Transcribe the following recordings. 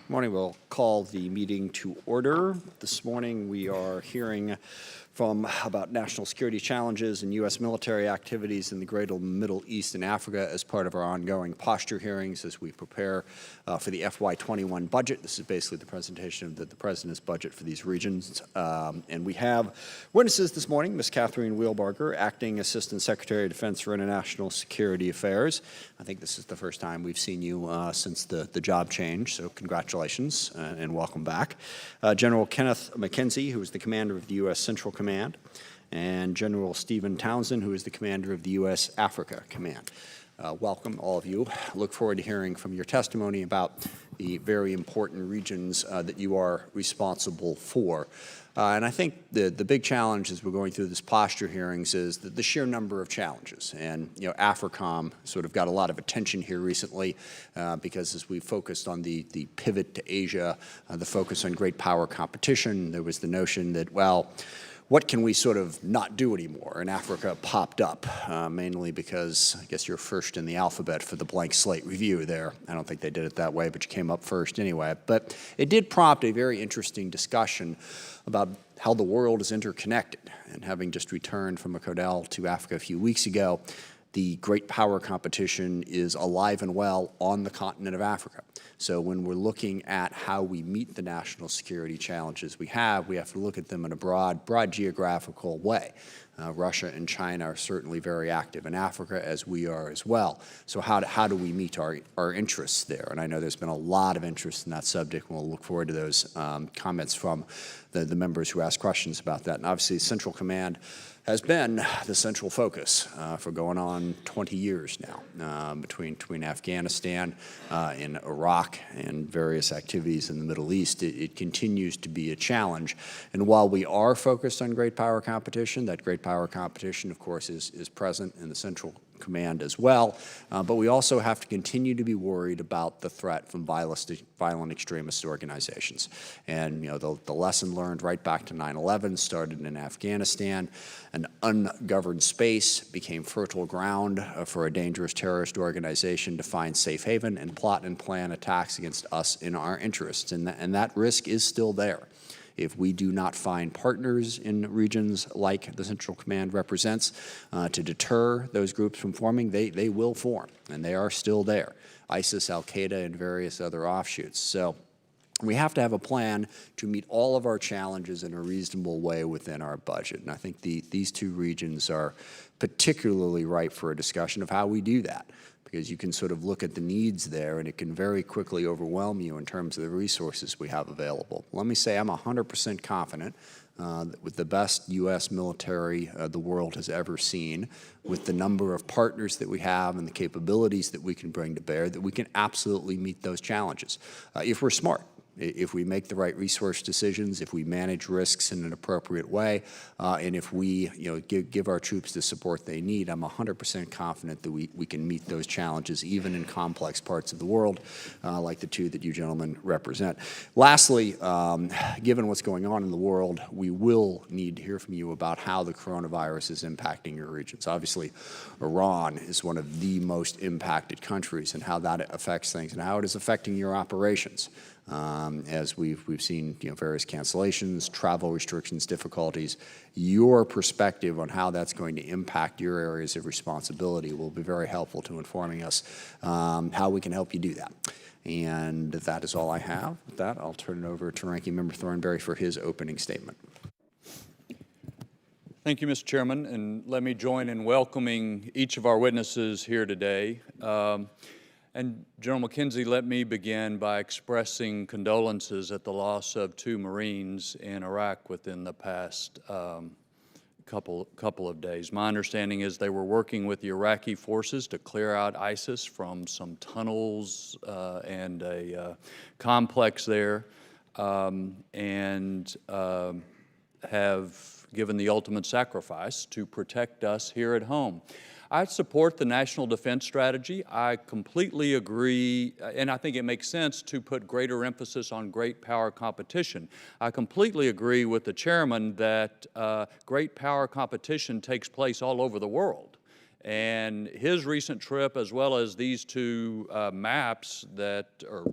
Good morning. We'll call the meeting to order. This morning we are hearing about national security challenges and U.S. military activities in the greater Middle East and Africa as part of our ongoing posture hearings as we prepare for the FY21 budget. This is basically the presentation of the President's budget for these regions. And we have witnesses this morning, Ms. Catherine Wheelbarger, Acting Assistant Secretary of Defense for International Security Affairs. I think this is the first time we've seen you since the job change, so congratulations and welcome back. General Kenneth McKenzie, who is the commander of the U.S. Central Command, and General Stephen Townsend, who is the commander of the U.S. Africa Command. Welcome, all of you. Look forward to hearing from your testimony about the very important regions that you are responsible for. And I think the big challenge as we're going through this posture hearings is the sheer number of challenges. And, you know, AFRICOM sort of got a lot of attention here recently because as we focused on the pivot to Asia, the focus on great power competition, there was the notion that, well, what can we sort of not do anymore? And Africa popped up, mainly because I guess you're first in the alphabet for the blank slate review there. I don't think they did it that way, but you came up first anyway. But it did prompt a very interesting discussion about how the world is interconnected. And having just returned from a Codel to Africa a few weeks ago, the great power competition is alive and well on the continent of Africa. So when we're looking at how we meet the national security challenges we have to look at them in a broad geographical way. Russia and China are certainly very active in Africa, as we are as well. So how do we meet our interests there? And I know there's been a lot of interest in that subject, and we'll look forward to those comments from the members who asked questions about that. And obviously, Central Command has been the central focus for going on 20 years now, between Afghanistan and Iraq and various activities in the Middle East. It continues to be a challenge. And while we are focused on great power competition, that great power competition, of course, is present in the Central Command as well, but we also have to continue to be worried about the threat from violent extremist organizations. And you know, the lesson learned right back to 9/11 started in Afghanistan. An ungoverned space became fertile ground for a dangerous terrorist organization to find safe haven and plot and plan attacks against us in our interests, and that risk is still there. If we do not find partners in regions like the Central Command represents to deter those groups from forming, they will form, and they are still there. ISIS, Al-Qaeda, and various other offshoots. So we have to have a plan to meet all of our challenges in a reasonable way within our budget. And I think these two regions are particularly ripe for a discussion of how we do that, because you can sort of look at the needs there and it can very quickly overwhelm you in terms of the resources we have available. Let me say I'm 100% confident that with the best U.S. military the world has ever seen, with the number of partners that we have and the capabilities that we can bring to bear, that we can absolutely meet those challenges if we're smart. If we make the right resource decisions, if we manage risks in an appropriate way, and if we give our troops the support they need, I'm 100% confident that we can meet those challenges even in complex parts of the world like the two that you gentlemen represent. Lastly, given what's going on in the world, we will need to hear from you about how the coronavirus is impacting your regions. Obviously, Iran is one of the most impacted countries, and how that affects things and how it is affecting your operations. As we've seen various cancellations, travel restrictions, difficulties. Your perspective on how that's going to impact your areas of responsibility will be very helpful to informing us how we can help you do that. And that is all I have. With that, I'll turn it over to Ranking Member Thornberry for his opening statement. Thank you, Mr. Chairman, and let me join in welcoming each of our witnesses here today. And General McKenzie, let me begin by expressing condolences at the loss of 2 Marines in Iraq within the past couple of days. My understanding is they were working with the Iraqi forces to clear out ISIS from some tunnels and a complex there, and have given the ultimate sacrifice to protect us here at home. I support the National Defense Strategy. I completely agree, and I think it makes sense to put greater emphasis on great power competition. I completely agree with the Chairman that great power competition takes place all over the world. And his recent trip, as well as these two maps that are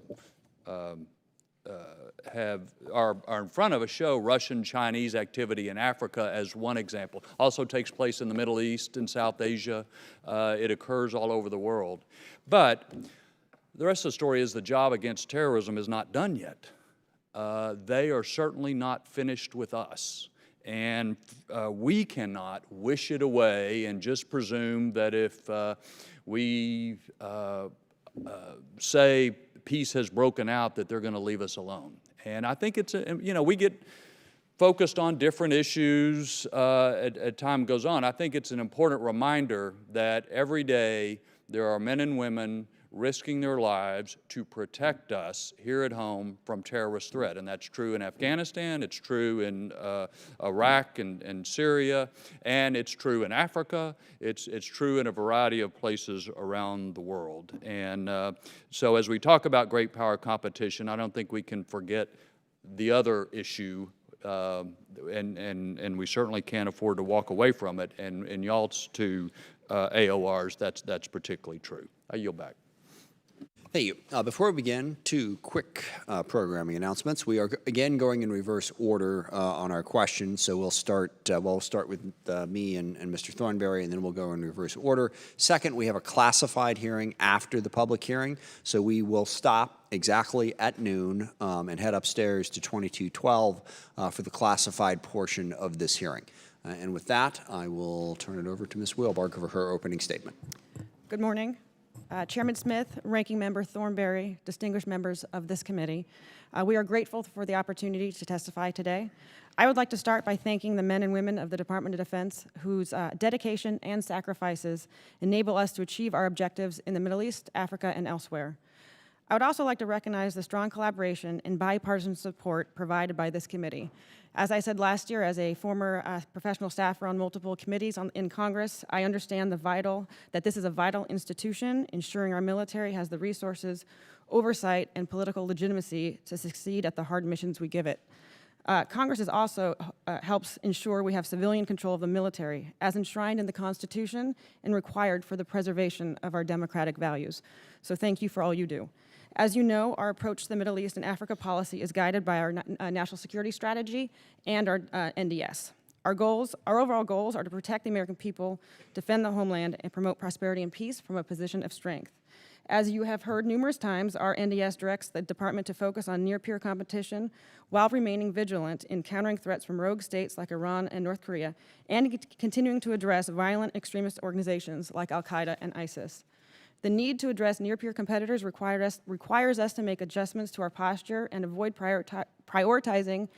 are in front of us show Russian-Chinese activity in Africa as one example. Also takes place in the Middle East and South Asia. It occurs all over the world. But the rest of the story is the job against terrorism is not done yet. They are certainly not finished with us. And we cannot wish it away and just presume that if we say peace has broken out, that they're going to leave us alone. And I think it's, we get focused on different issues as time goes on. I think it's an important reminder that every day there are men and women risking their lives to protect us here at home from terrorist threat. And that's true in Afghanistan, it's true in Iraq and Syria, and it's true in Africa, it's true in a variety of places around the world. And so as we talk about great power competition, I don't think we can forget the other issue, and we certainly can't afford to walk away from it. And in y'all's two AORs, that's particularly true. I yield back. Thank you. Before we begin, two quick programming announcements. We are again going in reverse order on our questions, so we'll start with me and Mr. Thornberry, and then we'll go in reverse order. Second, we have a classified hearing after the public hearing, so we will stop exactly at noon and head upstairs to 2212 for the classified portion of this hearing. And with that, I will turn it over to Ms. Wheelbark for her opening statement. Good morning. Chairman Smith, Ranking Member Thornberry, distinguished members of this committee, we are grateful for the opportunity to testify today. I would like to start by thanking the men and women of the Department of Defense whose dedication and sacrifices enable us to achieve our objectives in the Middle East, Africa, and elsewhere. I would also like to recognize the strong collaboration and bipartisan support provided by this committee. As I said last year, as a former professional staffer on multiple committees in Congress, I understand that this is a vital institution, ensuring our military has the resources, oversight, and political legitimacy to succeed at the hard missions we give it. Congress is also helps ensure we have civilian control of the military, as enshrined in the Constitution and required for the preservation of our democratic values. So thank you for all you do. As you know, our approach to the Middle East and Africa policy is guided by our national security strategy and our NDS. Our overall goals are to protect the American people, defend the homeland, and promote prosperity and peace from a position of strength. As you have heard numerous times, our NDS directs the department to focus on near-peer competition while remaining vigilant in countering threats from rogue states like Iran and North Korea, and continuing to address violent extremist organizations like Al-Qaeda and ISIS. The need to address near-peer competitors requires us to make adjustments to our posture and avoid prioritizing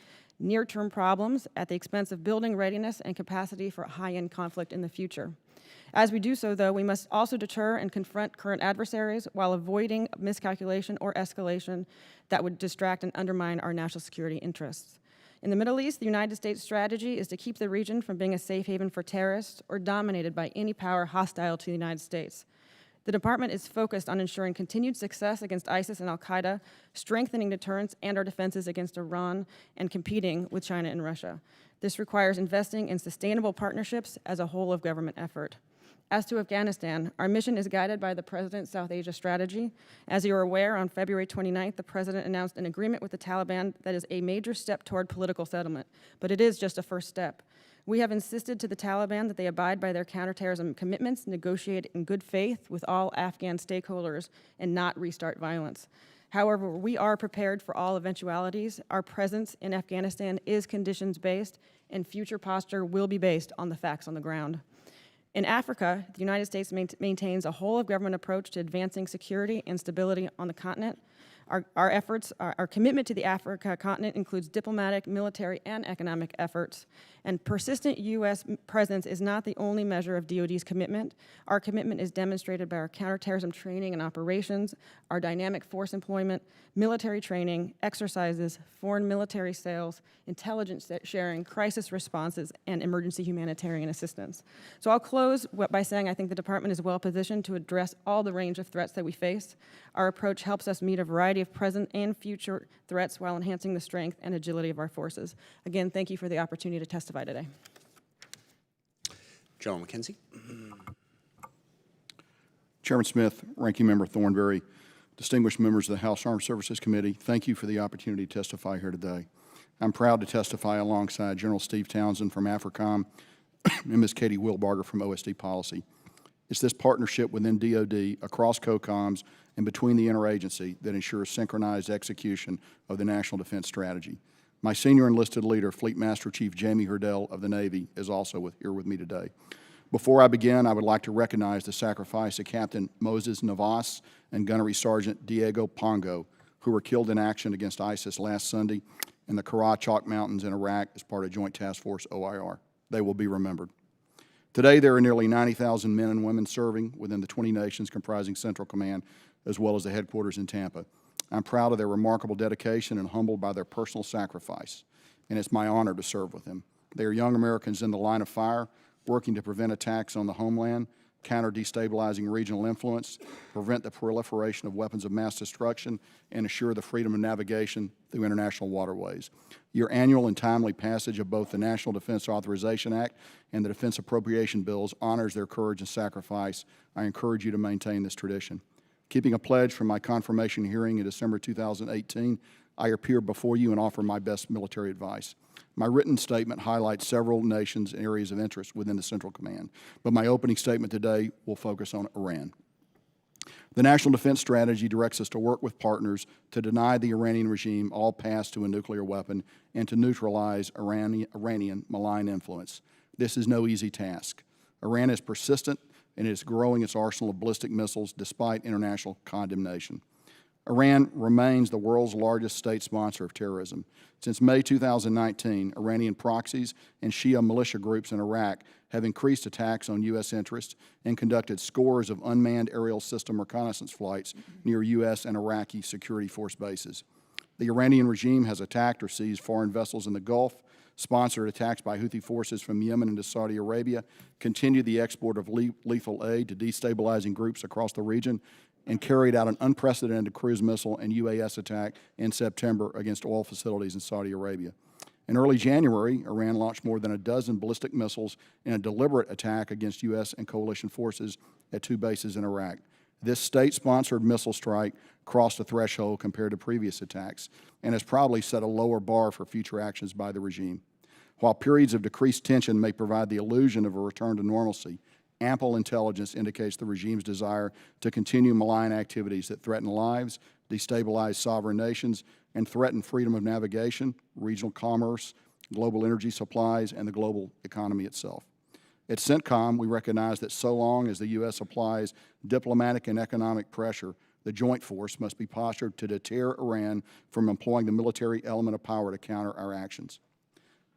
near-term problems at the expense of building readiness and capacity for high-end conflict in the future. As we do so, though, we must also deter and confront current adversaries while avoiding miscalculation or escalation that would distract and undermine our national security interests. In the Middle East, the United States strategy is to keep the region from being a safe haven for terrorists or dominated by any power hostile to the United States. The department is focused on ensuring continued success against ISIS and Al-Qaeda, strengthening deterrence and our defenses against Iran, and competing with China and Russia. This requires investing in sustainable partnerships as a whole of government effort. As to Afghanistan, our mission is guided by the President's South Asia strategy. As you are aware, on February 29th, the President announced an agreement with the Taliban that is a major step toward political settlement, but it is just a first step. We have insisted to the Taliban that they abide by their counterterrorism commitments, negotiate in good faith with all Afghan stakeholders, and not restart violence. However, we are prepared for all eventualities. Our presence in Afghanistan is conditions-based, and future posture will be based on the facts on the ground. In Africa, the United States maintains a whole-of-government approach to advancing security and stability on the continent. Our commitment to the Africa continent includes diplomatic, military, and economic efforts. And persistent U.S. presence is not the only measure of DoD's commitment. Our commitment is demonstrated by our counterterrorism training and operations, our dynamic force employment, military training, exercises, foreign military sales, intelligence sharing, crisis responses, and emergency humanitarian assistance. So I'll close by saying I think the department is well positioned to address all the range of threats that we face. Our approach helps us meet a variety of present and future threats while enhancing the strength and agility of our forces. Again, thank you for the opportunity to testify today. General McKenzie. Chairman Smith, Ranking Member Thornberry, distinguished members of the House Armed Services Committee, thank you for the opportunity to testify here today. I'm proud to testify alongside General Steve Townsend from AFRICOM and Ms. Katie Wilbarger from OSD Policy. It's this partnership within DoD, across COCOMs, and between the interagency that ensures synchronized execution of the National Defense Strategy. My senior enlisted leader, Fleet Master Chief Jamie Hurdell of the Navy, is also here with me today. Before I begin, I would like to recognize the sacrifice of Captain Moses Navas and Gunnery Sergeant Diego Pongo, who were killed in action against ISIS last Sunday in the Karachak Mountains in Iraq as part of Joint Task Force OIR. They will be remembered. Today, there are nearly 90,000 men and women serving within the 20 nations comprising Central Command, as well as the headquarters in Tampa. I'm proud of their remarkable dedication and humbled by their personal sacrifice, and it's my honor to serve with them. They are young Americans in the line of fire, working to prevent attacks on the homeland, counter destabilizing regional influence, prevent the proliferation of weapons of mass destruction, and assure the freedom of navigation through international waterways. Your annual and timely passage of both the National Defense Authorization Act and the Defense Appropriation Bills honors their courage and sacrifice. I encourage you to maintain this tradition. Keeping a pledge from my confirmation hearing in December 2018, I appear before you and offer my best military advice. My written statement highlights several nations and areas of interest within the Central Command, but my opening statement today will focus on Iran. The National Defense Strategy directs us to work with partners to deny the Iranian regime all paths to a nuclear weapon and to neutralize Iranian malign influence. This is no easy task. Iran is persistent and is growing its arsenal of ballistic missiles despite international condemnation. Iran remains the world's largest state sponsor of terrorism. Since May 2019, Iranian proxies and Shia militia groups in Iraq have increased attacks on U.S. interests and conducted scores of unmanned aerial system reconnaissance flights near U.S. and Iraqi security force bases. The Iranian regime has attacked or seized foreign vessels in the Gulf, sponsored attacks by Houthi forces from Yemen into Saudi Arabia, continued the export of lethal aid to destabilizing groups across the region, and carried out an unprecedented cruise missile and UAS attack in September against oil facilities in Saudi Arabia. In early January, Iran launched more than a dozen ballistic missiles in a deliberate attack against U.S. and coalition forces at 2 bases in Iraq. This state-sponsored missile strike crossed a threshold compared to previous attacks and has probably set a lower bar for future actions by the regime. While periods of decreased tension may provide the illusion of a return to normalcy, ample intelligence indicates the regime's desire to continue malign activities that threaten lives, destabilize sovereign nations, and threaten freedom of navigation, regional commerce, global energy supplies, and the global economy itself. At CENTCOM, we recognize that so long as the U.S. applies diplomatic and economic pressure, the joint force must be postured to deter Iran from employing the military element of power to counter our actions.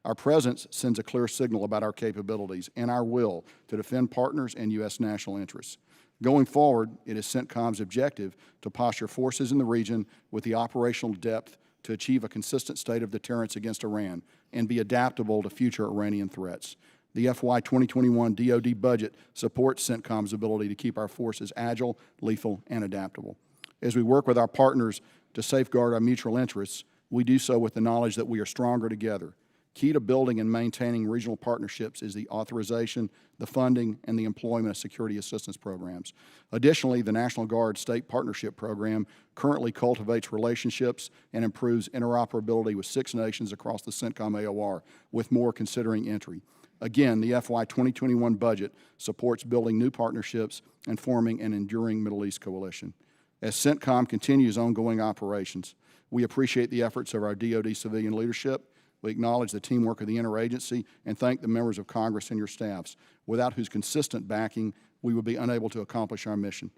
Our presence sends a clear signal about our capabilities and our will to defend partners and U.S. national interests. Going forward, it is CENTCOM's objective to posture forces in the region with the operational depth to achieve a consistent state of deterrence against Iran and be adaptable to future Iranian threats. The FY 2021 DoD budget supports CENTCOM's ability to keep our forces agile, lethal, and adaptable. As we work with our partners to safeguard our mutual interests, we do so with the knowledge that we are stronger together. Key to building and maintaining regional partnerships is the authorization, the funding, and the employment of security assistance programs. Additionally, the National Guard State Partnership Program currently cultivates relationships and improves interoperability with 6 nations across the CENTCOM AOR, with more considering entry. Again, the FY 2021 budget supports building new partnerships and forming an enduring Middle East coalition. As CENTCOM continues ongoing operations, we appreciate the efforts of our DoD civilian leadership. We acknowledge the teamwork of the interagency and thank the members of Congress and your staffs, without whose consistent backing we would be unable to accomplish our mission.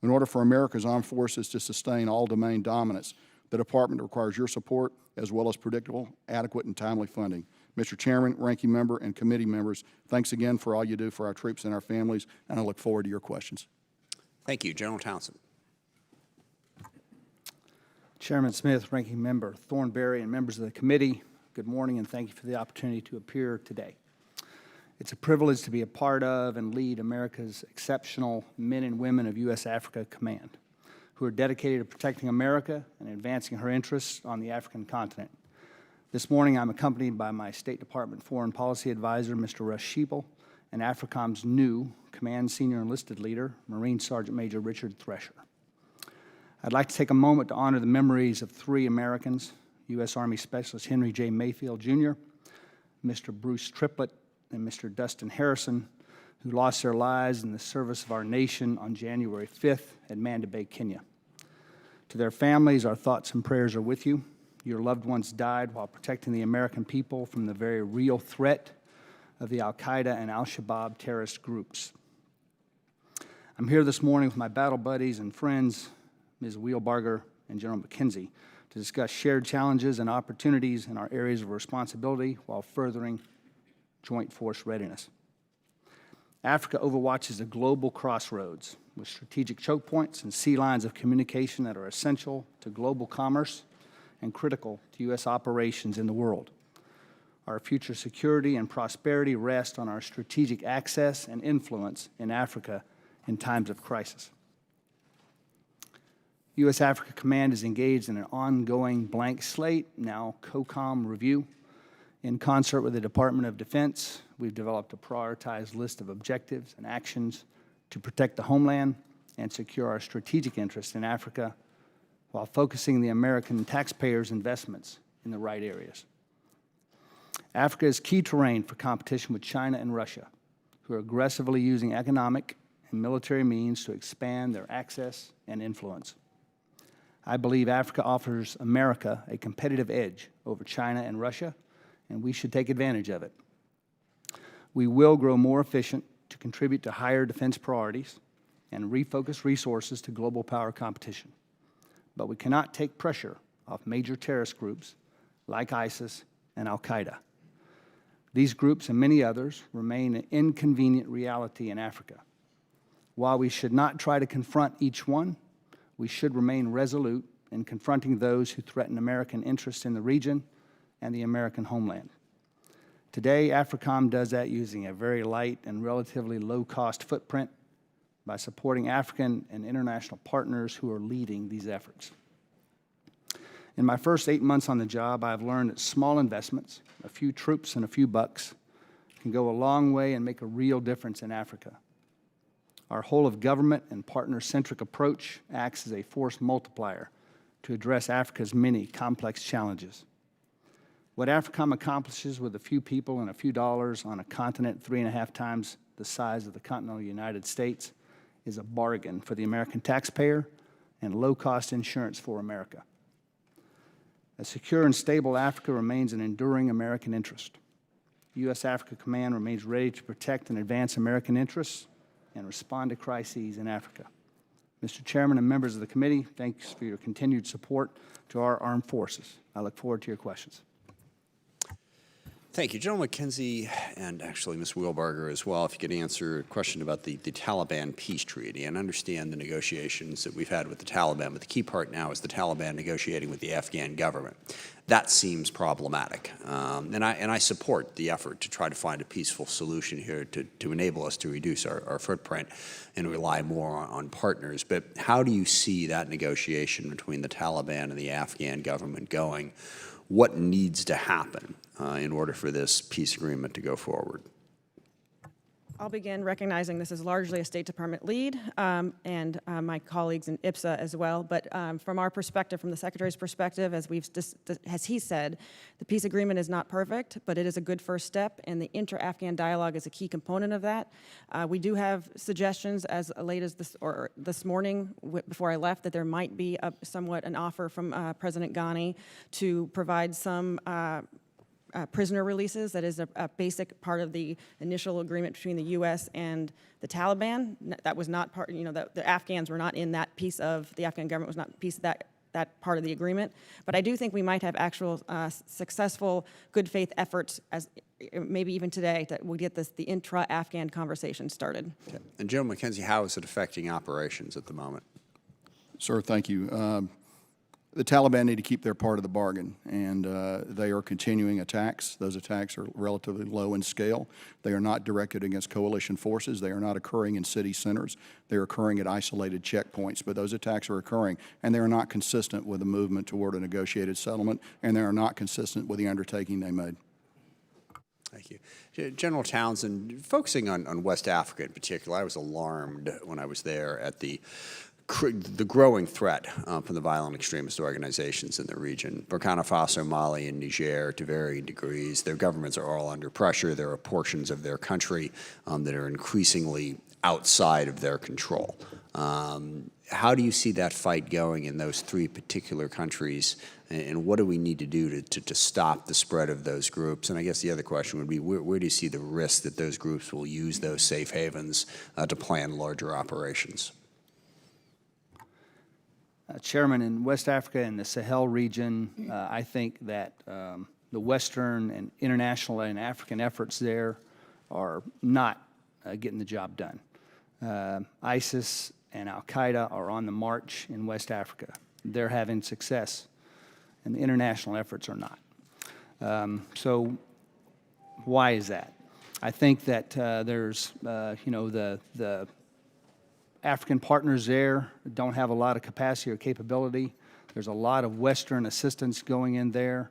In order for America's armed forces to sustain all domain dominance, the Department requires your support as well as predictable, adequate, and timely funding. Mr. Chairman, Ranking Member, and committee members, thanks again for all you do for our troops and our families, and I look forward to your questions. Thank you. General Townsend. Chairman Smith, Ranking Member Thornberry, and members of the committee, good morning, and thank you for the opportunity to appear today. It's a privilege to be a part of and lead America's exceptional men and women of U.S. Africa Command, who are dedicated to protecting America and advancing her interests on the African continent. This morning, I'm accompanied by my State Department Foreign Policy Advisor, Mr. Russ Sheeple, and AFRICOM's new Command Senior Enlisted Leader, Marine Sergeant Major Richard Thresher. I'd like to take a moment to honor the memories of 3 Americans, U.S. Army Specialist Henry J. Mayfield, Jr., Mr. Bruce Triplett, and Mr. Dustin Harrison, who lost their lives in the service of our nation on January 5th at Manda Bay, Kenya. To their families, our thoughts and prayers are with you. Your loved ones died while protecting the American people from the very real threat of the Al-Qaeda and Al-Shabaab terrorist groups. I'm here this morning with my battle buddies and friends, Ms. Wheelbarger and General McKenzie, to discuss shared challenges and opportunities in our areas of responsibility while furthering joint force readiness. Africa overwatches a global crossroads with strategic choke points and sea lines of communication that are essential to global commerce and critical to U.S. operations in the world. Our future security and prosperity rest on our strategic access and influence in Africa in times of crisis. U.S. Africa Command is engaged in an ongoing blank slate, now COCOM review. In concert with the Department of Defense, we've developed a prioritized list of objectives and actions to protect the homeland and secure our strategic interests in Africa while focusing the American taxpayers' investments in the right areas. Africa is key terrain for competition with China and Russia, who are aggressively using economic and military means to expand their access and influence. I believe Africa offers America a competitive edge over China and Russia, and we should take advantage of it. We will grow more efficient to contribute to higher defense priorities and refocus resources to global power competition. But we cannot take pressure off major terrorist groups like ISIS and Al-Qaeda. These groups and many others remain an inconvenient reality in Africa. While we should not try to confront each one, we should remain resolute in confronting those who threaten American interests in the region and the American homeland. Today, AFRICOM does that using a very light and relatively low-cost footprint by supporting African and international partners who are leading these efforts. In my first 8 months on the job, I've learned that small investments, a few troops and a few bucks, can go a long way and make a real difference in Africa. Our whole-of-government and partner-centric approach acts as a force multiplier to address Africa's many complex challenges. What AFRICOM accomplishes with a few people and a few dollars on a continent 3.5 times the size of the continental United States is a bargain for the American taxpayer and low-cost insurance for America. A secure and stable Africa remains an enduring American interest. U.S. Africa Command remains ready to protect and advance American interests and respond to crises in Africa. Mr. Chairman and members of the committee, thanks for your continued support to our armed forces. I look forward to your questions. Thank you. General McKenzie, and actually Ms. Wheelbarger as well, if you could answer a question about the Taliban peace treaty, and understand the negotiations that we've had with the Taliban, but the key part now is the Taliban negotiating with the Afghan government. That seems problematic, and I support the effort to try to find a peaceful solution here to enable us to reduce our footprint and rely more on partners. But how do you see that negotiation between the Taliban and the Afghan government going? What needs to happen in order for this peace agreement to go forward? I'll begin recognizing this is largely a State Department lead and my colleagues in IPSA as well. But from our perspective, from the Secretary's perspective, as he said, the peace agreement is not perfect, but it is a good first step, and the intra-Afghan dialogue is a key component of that. We do have suggestions as late as this morning before I left that there might be somewhat an offer from President Ghani to provide some prisoner releases. That is a basic part of the initial agreement between the U.S. and the Taliban. That was not part, the Afghans were not in that piece of, the Afghan government was not a piece of that part of the agreement. But I do think we might have actual successful good faith efforts, as maybe even today, that will get the intra-Afghan conversation started. Okay. And General McKenzie, how is it affecting operations at the moment? Sir, thank you. The Taliban need to keep their part of the bargain, and they are continuing attacks. Those attacks are relatively low in scale. They are not directed against coalition forces. They are not occurring in city centers. They are occurring at isolated checkpoints, but those attacks are occurring, and they are not consistent with the movement toward a negotiated settlement, and they are not consistent with the undertaking they made. Thank you. General Townsend, focusing on West Africa in particular, I was alarmed when I was there at the the growing threat from the violent extremist organizations in the region. Burkina Faso, Mali, and Niger, to varying degrees, their governments are all under pressure. There are portions of their country that are increasingly outside of their control. How do you see that fight going in those three particular countries, and what do we need to do to stop the spread of those groups? And I guess the other question would be, where do you see the risk that those groups will use those safe havens to plan larger operations? Chairman, in West Africa and the Sahel region, I think that the Western and international and African efforts there are not getting the job done. ISIS and Al-Qaeda are on the march in West Africa. They're having success, and the international efforts are not. So why is that? I think that there's, the African partners there don't have a lot of capacity or capability. There's a lot of Western assistance going in there,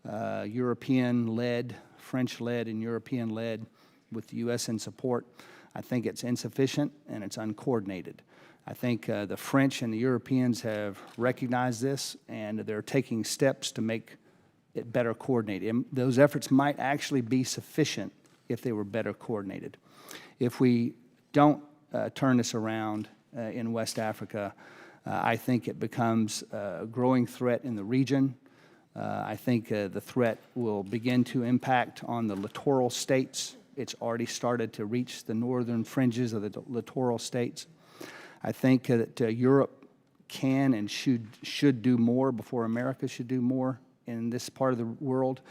European-led, French-led, and European-led with the U.S. in support. I think it's insufficient and it's uncoordinated. I think the French and the Europeans have recognized this, and they're taking steps to make it better coordinated. And those efforts might actually be sufficient if they were better coordinated. If we don't turn this around in West Africa, I think it becomes a growing threat in the region. I think the threat will begin to impact on the littoral states. It's already started to reach the northern fringes of the littoral states. I think that Europe can and should do more before America should do more in this part of the world.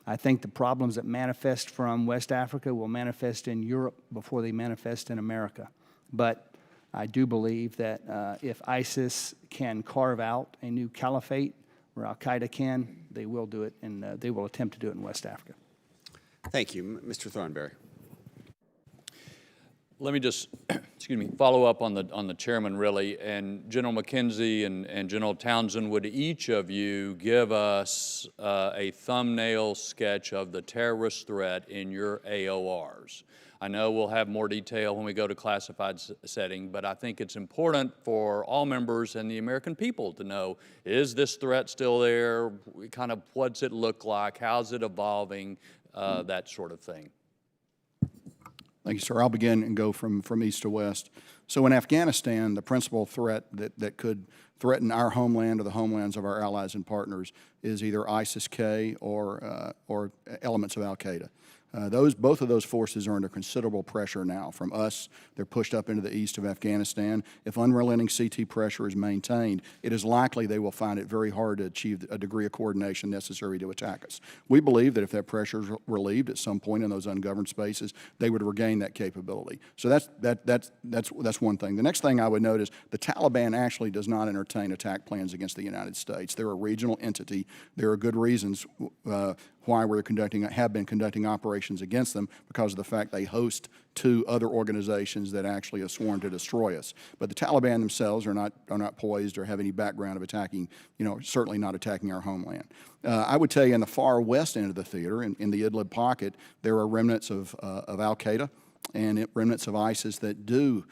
I think the problems that manifest from West Africa will manifest in Europe before they manifest in America. But I do believe that if ISIS can carve out a new caliphate, or Al-Qaeda can, they will do it, and they will attempt to do it in West Africa. Thank you. Mr. Thornberry. Let me just, follow up on the chairman, really. And General McKenzie and General Townsend, would each of you give us a thumbnail sketch of the terrorist threat in your AORs? I know we'll have more detail when we go to classified setting, but I think it's important for all members and the American people to know, is this threat still there? Kind of what's it look like? How's it evolving? That sort of thing. Thank you, sir. I'll begin and go from east to west. So in Afghanistan, the principal threat that could threaten our homeland or the homelands of our allies and partners is either ISIS-K or elements of Al-Qaeda. Both of those forces are under considerable pressure now from us. They're pushed up into the east of Afghanistan. If unrelenting CT pressure is maintained, it is likely they will find it very hard to achieve a degree of coordination necessary to attack us. We believe that if that pressure is relieved at some point in those ungoverned spaces, they would regain that capability. So that's one thing. The next thing I would note is the Taliban actually does not entertain attack plans against the United States. They're a regional entity. There are good reasons why have been conducting operations against them, because of the fact they host two other organizations that actually have sworn to destroy us. But the Taliban themselves are not poised or have any background of attacking, certainly not attacking our homeland. I would tell you in the far west end of the theater, in the Idlib pocket, there are remnants of Al-Qaeda and remnants of ISIS that do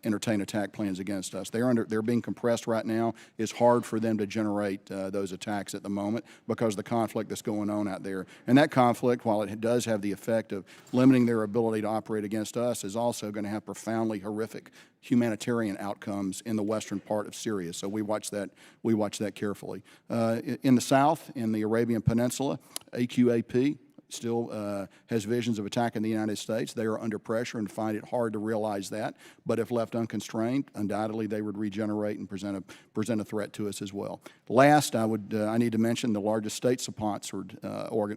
entertain attack plans against us. They're being compressed right now. It's hard for them to generate those attacks at the moment because of the conflict that's going on out there. And that conflict, while it does have the effect of limiting their ability to operate against us, is also going to have profoundly horrific humanitarian outcomes in the western part of Syria. So we watch that carefully. In the south, in the Arabian Peninsula, AQAP still has visions of attacking the United States. They are under pressure and find it hard to realize that. But if left unconstrained, undoubtedly they would regenerate and present a threat to us as well. Last, I need to mention the largest state-sponsored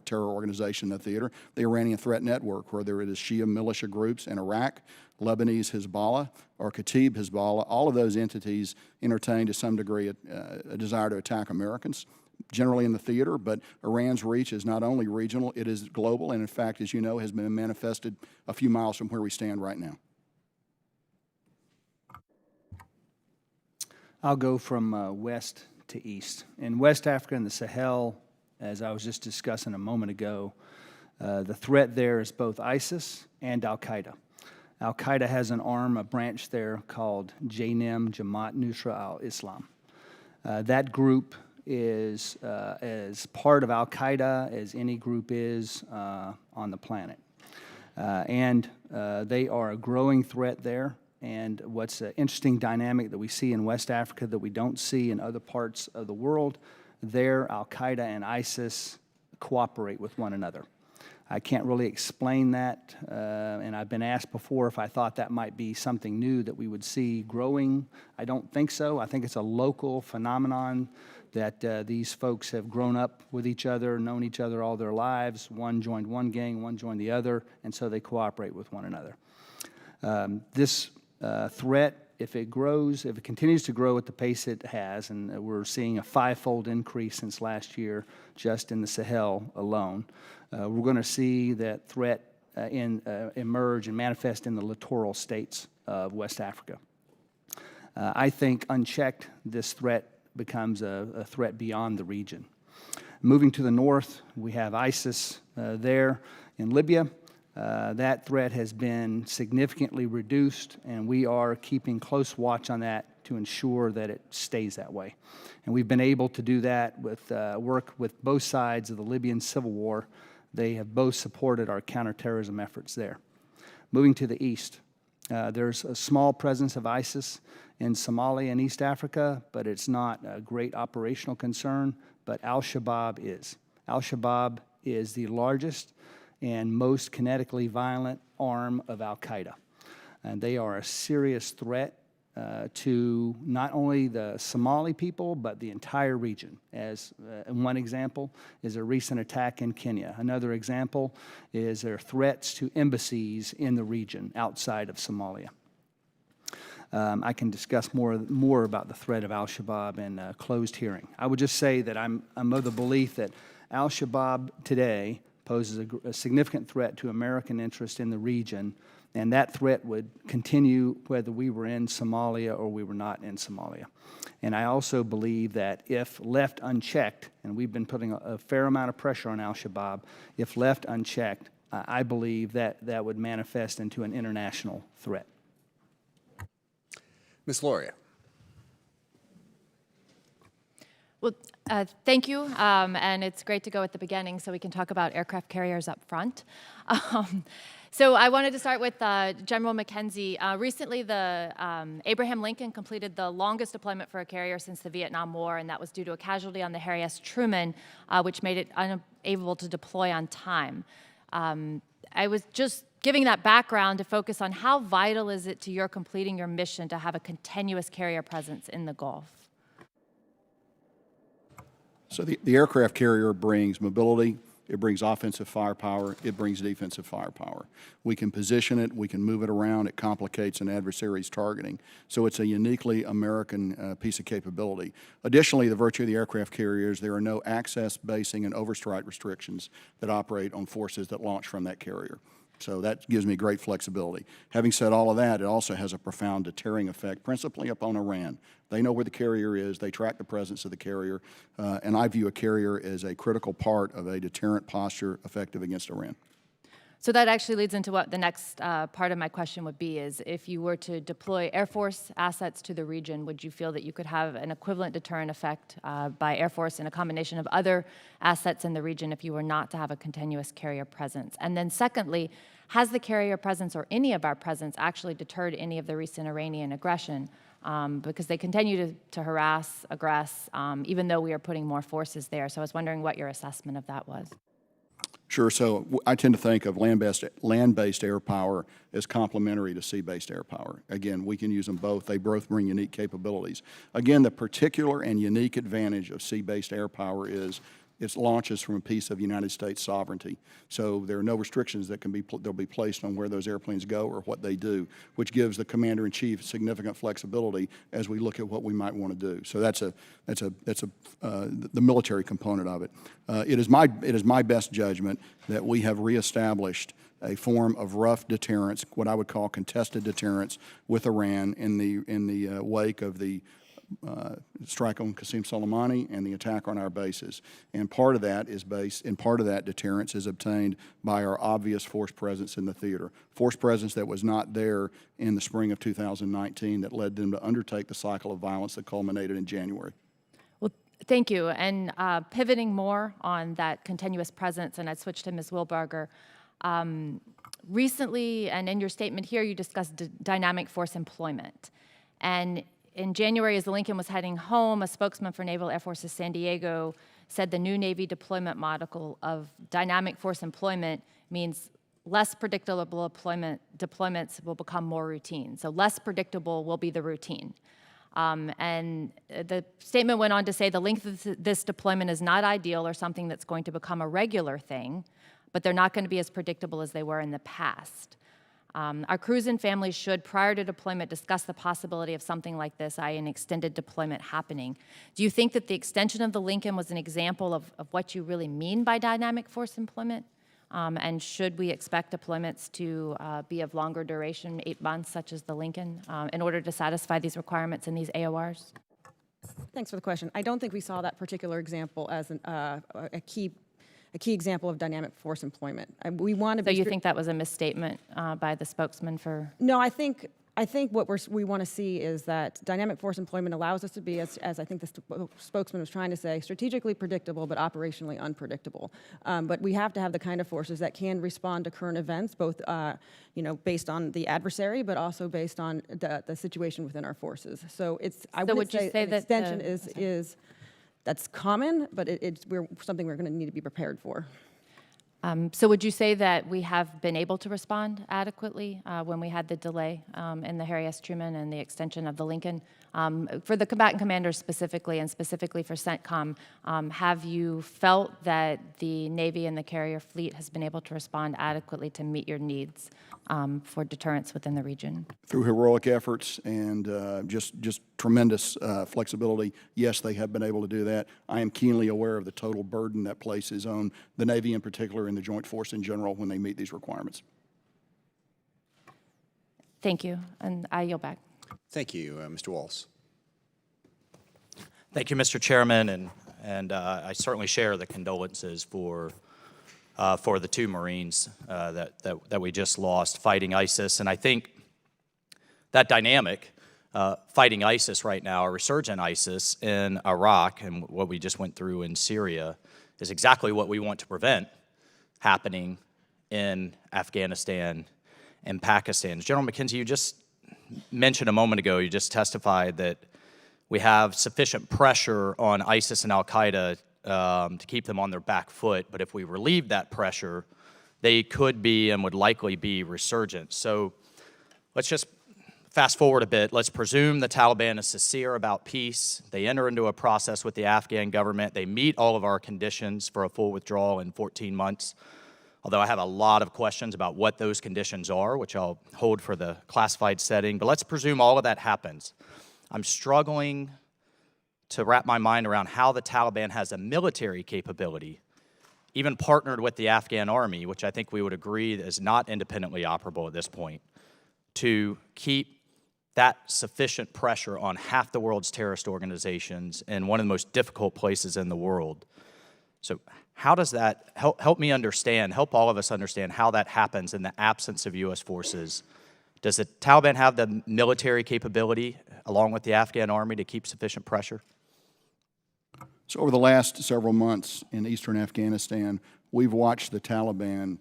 terror organization in the theater, the Iranian Threat Network, where there is Shia militia groups in Iraq, Lebanese Hezbollah, or Kataib Hezbollah. All of those entities entertain to some degree a desire to attack Americans, generally in the theater, but Iran's reach is not only regional, it is global, and in fact, as you know, has been manifested a few miles from where we stand right now. I'll go from west to east. In West Africa and the Sahel, as I was just discussing a moment ago, the threat there is both ISIS and Al-Qaeda. Al-Qaeda has an arm, a branch there called JNIM, Jamaat Nusra al-Islam. That group is as part of Al-Qaeda as any group is on the planet. And they are a growing threat there. And what's an interesting dynamic that we see in West Africa that we don't see in other parts of the world, there Al-Qaeda and ISIS cooperate with one another. I can't really explain that, and I've been asked before if I thought that might be something new that we would see growing. I don't think so. I think it's a local phenomenon that these folks have grown up with each other, known each other all their lives. One joined one gang, one joined the other, and so they cooperate with one another. This threat, if it grows, if it continues to grow at the pace it has, and we're seeing a 5-fold increase since last year just in the Sahel alone, we're going to see that threat emerge and manifest in the littoral states of West Africa. I think unchecked, this threat becomes a threat beyond the region. Moving to the north, we have ISIS there in Libya. That threat has been significantly reduced, and we are keeping close watch on that to ensure that it stays that way. And we've been able to do that with work with both sides of the Libyan civil war. They have both supported our counterterrorism efforts there. Moving to the east, there's a small presence of ISIS in Somalia and East Africa, but it's not a great operational concern, but Al-Shabaab is. Al-Shabaab is the largest and most kinetically violent arm of Al-Qaeda. And they are a serious threat to not only the Somali people, but the entire region. As one example is a recent attack in Kenya. Another example is their threats to embassies in the region outside of Somalia. I can discuss more about the threat of Al-Shabaab in a closed hearing. I would just say that I'm of the belief that Al-Shabaab today poses a significant threat to American interest in the region, and that threat would continue whether we were in Somalia or we were not in Somalia. And I also believe that if left unchecked, and we've been putting a fair amount of pressure on Al-Shabaab, if left unchecked, I believe that that would manifest into an international threat. Ms. Loria. Well, thank you, and it's great to go at the beginning so we can talk about aircraft carriers up front. So I wanted to start with General McKenzie. Recently, the Abraham Lincoln completed the longest deployment for a carrier since the Vietnam War, and that was due to a casualty on the Harry S. Truman, which made it unable to deploy on time. I was just giving that background to focus on how vital is it to your completing your mission to have a continuous carrier presence in the Gulf? So the aircraft carrier brings mobility, it brings offensive firepower, it brings defensive firepower. We can position it, we can move it around, it complicates an adversary's targeting. So it's a uniquely American piece of capability. Additionally, the virtue of the aircraft carriers, there are no access, basing, and overstrike restrictions that operate on forces that launch from that carrier. So that gives me great flexibility. Having said all of that, it also has a profound deterring effect, principally upon Iran. They know where the carrier is, they track the presence of the carrier, and I view a carrier as a critical part of a deterrent posture effective against Iran. So that actually leads into what the next part of my question would be, is if you were to deploy Air Force assets to the region, would you feel that you could have an equivalent deterrent effect by Air Force and a combination of other assets in the region if you were not to have a continuous carrier presence? And then secondly, has the carrier presence or any of our presence actually deterred any of the recent Iranian aggression? Because they continue to harass, aggress, even though we are putting more forces there. So I was wondering what your assessment of that was. Sure. So I tend to think of land-based air power as complementary to sea-based air power. Again, we can use them both. They both bring unique capabilities. Again, the particular and unique advantage of sea-based air power is it launches from a piece of United States sovereignty. So there are no restrictions that they'll be placed on where those airplanes go or what they do, which gives the commander-in-chief significant flexibility as we look at what we might want to do. So that's the military component of it. It is my best judgment that we have reestablished a form of rough deterrence, what I would call contested deterrence, with Iran in the wake of the strike on Qasem Soleimani and the attack on our bases. And part of that part of that deterrence is obtained by our obvious force presence in the theater. Force presence that was not there in the spring of 2019 that led them to undertake the cycle of violence that culminated in January. Well, thank you. And pivoting more on that continuous presence, and I'd switch to Ms. Wilbarger. Recently, and in your statement here, you discussed dynamic force employment. And in January, as the Lincoln was heading home, a spokesman for Naval Air Forces San Diego said the new Navy deployment model of dynamic force employment means less predictable deployments will become more routine. So less predictable will be the routine. And the statement went on to say the length of this deployment is not ideal or something that's going to become a regular thing, but they're not going to be as predictable as they were in the past. Our crews and families should, prior to deployment, discuss the possibility of something like this, i.e. an extended deployment happening. Do you think that the extension of the Lincoln was an example of what you really mean by dynamic force employment? And should we expect deployments to be of longer duration, 8 months, such as the Lincoln, in order to satisfy these requirements in these AORs? Thanks for the question. I don't think we saw that particular example as a key example of dynamic force employment. We want to be. So you think that was a misstatement by the spokesman for? No, I think what we want to see is that dynamic force employment allows us to be, as I think the spokesman was trying to say, strategically predictable but operationally unpredictable. But we have to have the kind of forces that can respond to current events, both based on the adversary, but also based on the situation within our forces. So I would say an extension is that's common, but it's something we're going to need to be prepared for. So would you say that we have been able to respond adequately when we had the delay in the Harry S. Truman and the extension of the Lincoln? For the combatant commanders specifically, and specifically for CENTCOM, have you felt that the Navy and the carrier fleet has been able to respond adequately to meet your needs for deterrence within the region? Through heroic efforts and just tremendous flexibility, yes, they have been able to do that. I am keenly aware of the total burden that places on the Navy in particular and the Joint Force in general when they meet these requirements. Thank you, and I yield back. Thank you, Mr. Walls. Thank you, Mr. Chairman, and I certainly share the condolences for the 2 Marines that we just lost fighting ISIS. And I think that dynamic, fighting ISIS right now, or resurgent ISIS in Iraq, and what we just went through in Syria, is exactly what we want to prevent happening in Afghanistan and Pakistan. General McKenzie, you just mentioned a moment ago, you just testified that we have sufficient pressure on ISIS and al-Qaeda to keep them on their back foot, but if we relieve that pressure, they could be and would likely be resurgent. So let's just fast forward a bit. Let's presume the Taliban is sincere about peace. They enter into a process with the Afghan government. They meet all of our conditions for a full withdrawal in 14 months, although I have a lot of questions about what those conditions are, which I'll hold for the classified setting. But let's presume all of that happens. I'm struggling to wrap my mind around how the Taliban has a military capability, even partnered with the Afghan army, which I think we would agree is not independently operable at this point, to keep that sufficient pressure on half the world's terrorist organizations in one of the most difficult places in the world. So how does that, help me understand, help all of us understand how that happens in the absence of U.S. forces? Does the Taliban have the military capability, along with the Afghan army, to keep sufficient pressure? So over the last several months in eastern Afghanistan, we've watched the Taliban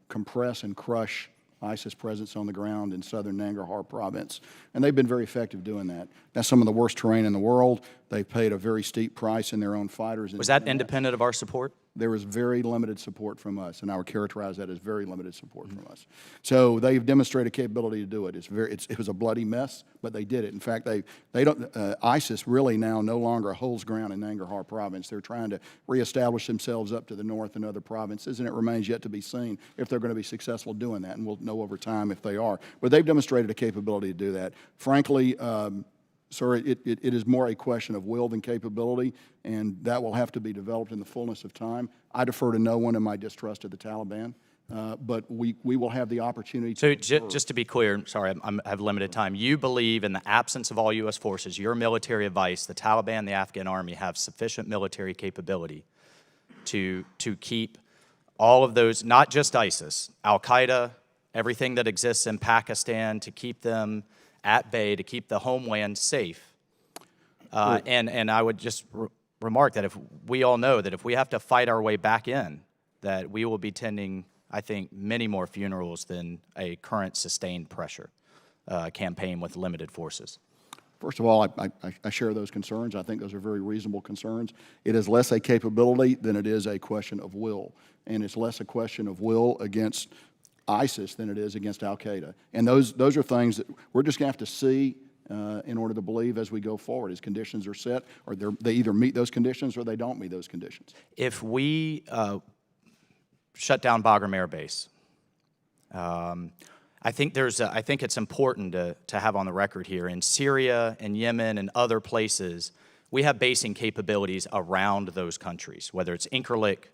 compress and crush ISIS presence on the ground in southern Nangarhar province, and they've been very effective doing that. That's some of the worst terrain in the world. They've paid a very steep price in their own fighters. Was that independent of our support? There was very limited support from us, and I would characterize that as very limited support from us. So they've demonstrated capability to do it. It was a bloody mess, but they did it. In fact, ISIS really now no longer holds ground in Nangarhar province. They're trying to reestablish themselves up to the north and other provinces, and it remains yet to be seen if they're going to be successful doing that, and we'll know over time if they are. But they've demonstrated a capability to do that. Frankly, sir, it is more a question of will than capability, and that will have to be developed in the fullness of time. I defer to no one in my distrust of the Taliban. but we will have the opportunity to. So just to be clear, sorry, I have limited time. You believe in the absence of all U.S. forces, your military advice, the Taliban, the Afghan army have sufficient military capability to keep all of those, not just ISIS, Al-Qaeda, everything that exists in Pakistan, to keep them at bay, to keep the homeland safe. And I would just remark that if we all know that if we have to fight our way back in, that we will be tending, I think, many more funerals than a current sustained pressure campaign with limited forces. First of all, I share those concerns. I think those are very reasonable concerns. It is less a capability than it is a question of will. And it's less a question of will against ISIS than it is against Al-Qaeda. And those are things that we're just going to have to see in order to believe as we go forward, as conditions are set, or they either meet those conditions or they don't meet those conditions. If we shut down Bagram Air Base, I think it's important to have on the record here, in Syria and Yemen and other places, we have basing capabilities around those countries, whether it's Incirlik,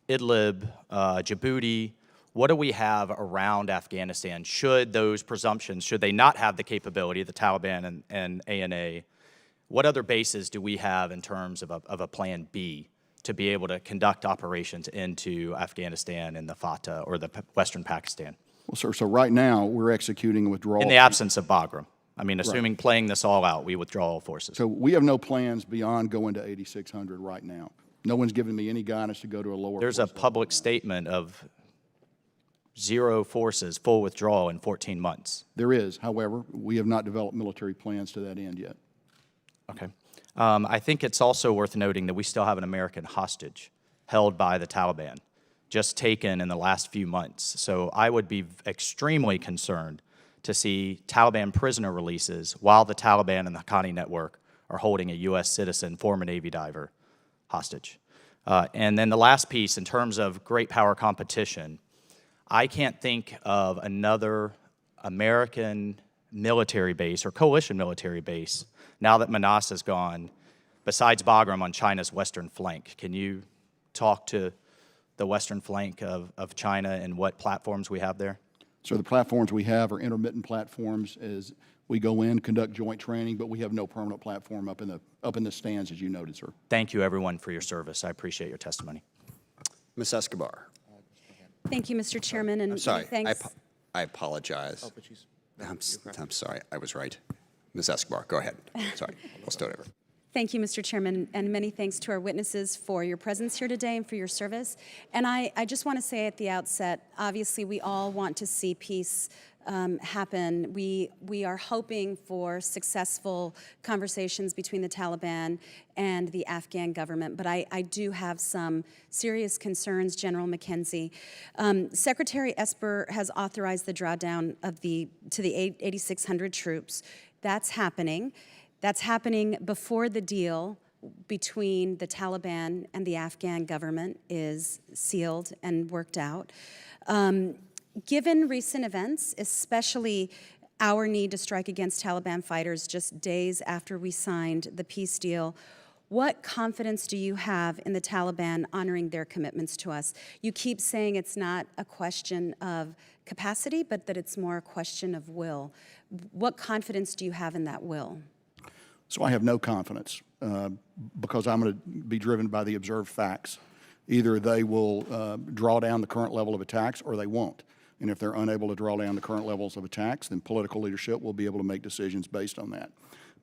Idlib, Djibouti. What do we have around Afghanistan? Should those presumptions, should they not have the capability, the Taliban and ANA, what other bases do we have in terms of a plan B to be able to conduct operations into Afghanistan and the FATA or the Western Pakistan? Well, sir, so right now we're executing a withdrawal. In the absence of Bagram. I mean, assuming playing this all out, we withdraw all forces. So we have no plans beyond going to 8,600 right now. No one's given me any guidance to go to a lower. There's a public statement of 0 forces, full withdrawal in 14 months. There is, however, we have not developed military plans to that end yet. Okay. I think it's also worth noting that we still have an American hostage held by the Taliban, just taken in the last few months. So I would be extremely concerned to see Taliban prisoner releases while the Taliban and the Haqqani network are holding a U.S. citizen, former Navy diver, hostage. And then the last piece, in terms of great power competition, I can't think of another American military base or coalition military base, now that Manas is gone, besides Bagram on China's western flank. Can you talk to the western flank of China and what platforms we have there? So the platforms we have are intermittent platforms as we go in, conduct joint training, but we have no permanent platform up in the stands, as you noted, sir. Thank you, everyone, for your service. I appreciate your testimony. Ms. Escobar. Thank you, Mr. Chairman, and I'm sorry. thanks. I apologize. I'm sorry. I was right. Ms. Escobar, go ahead. Sorry. I'll start over. Thank you, Mr. Chairman, and many thanks to our witnesses for your presence here today and for your service. And I just want to say at the outset, obviously we all want to see peace happen. We are hoping for successful conversations between the Taliban and the Afghan government, but I do have some serious concerns, General McKenzie. Secretary Esper has authorized the drawdown to the 8,600 troops. That's happening. That's happening before the deal between the Taliban and the Afghan government is sealed and worked out. Given recent events, especially our need to strike against Taliban fighters just days after we signed the peace deal, what confidence do you have in the Taliban honoring their commitments to us? You keep saying it's not a question of capacity, but that it's more a question of will. What confidence do you have in that will? So I have no confidence because I'm going to be driven by the observed facts. Either they will draw down the current level of attacks or they won't. And if they're unable to draw down the current levels of attacks, then political leadership will be able to make decisions based on that.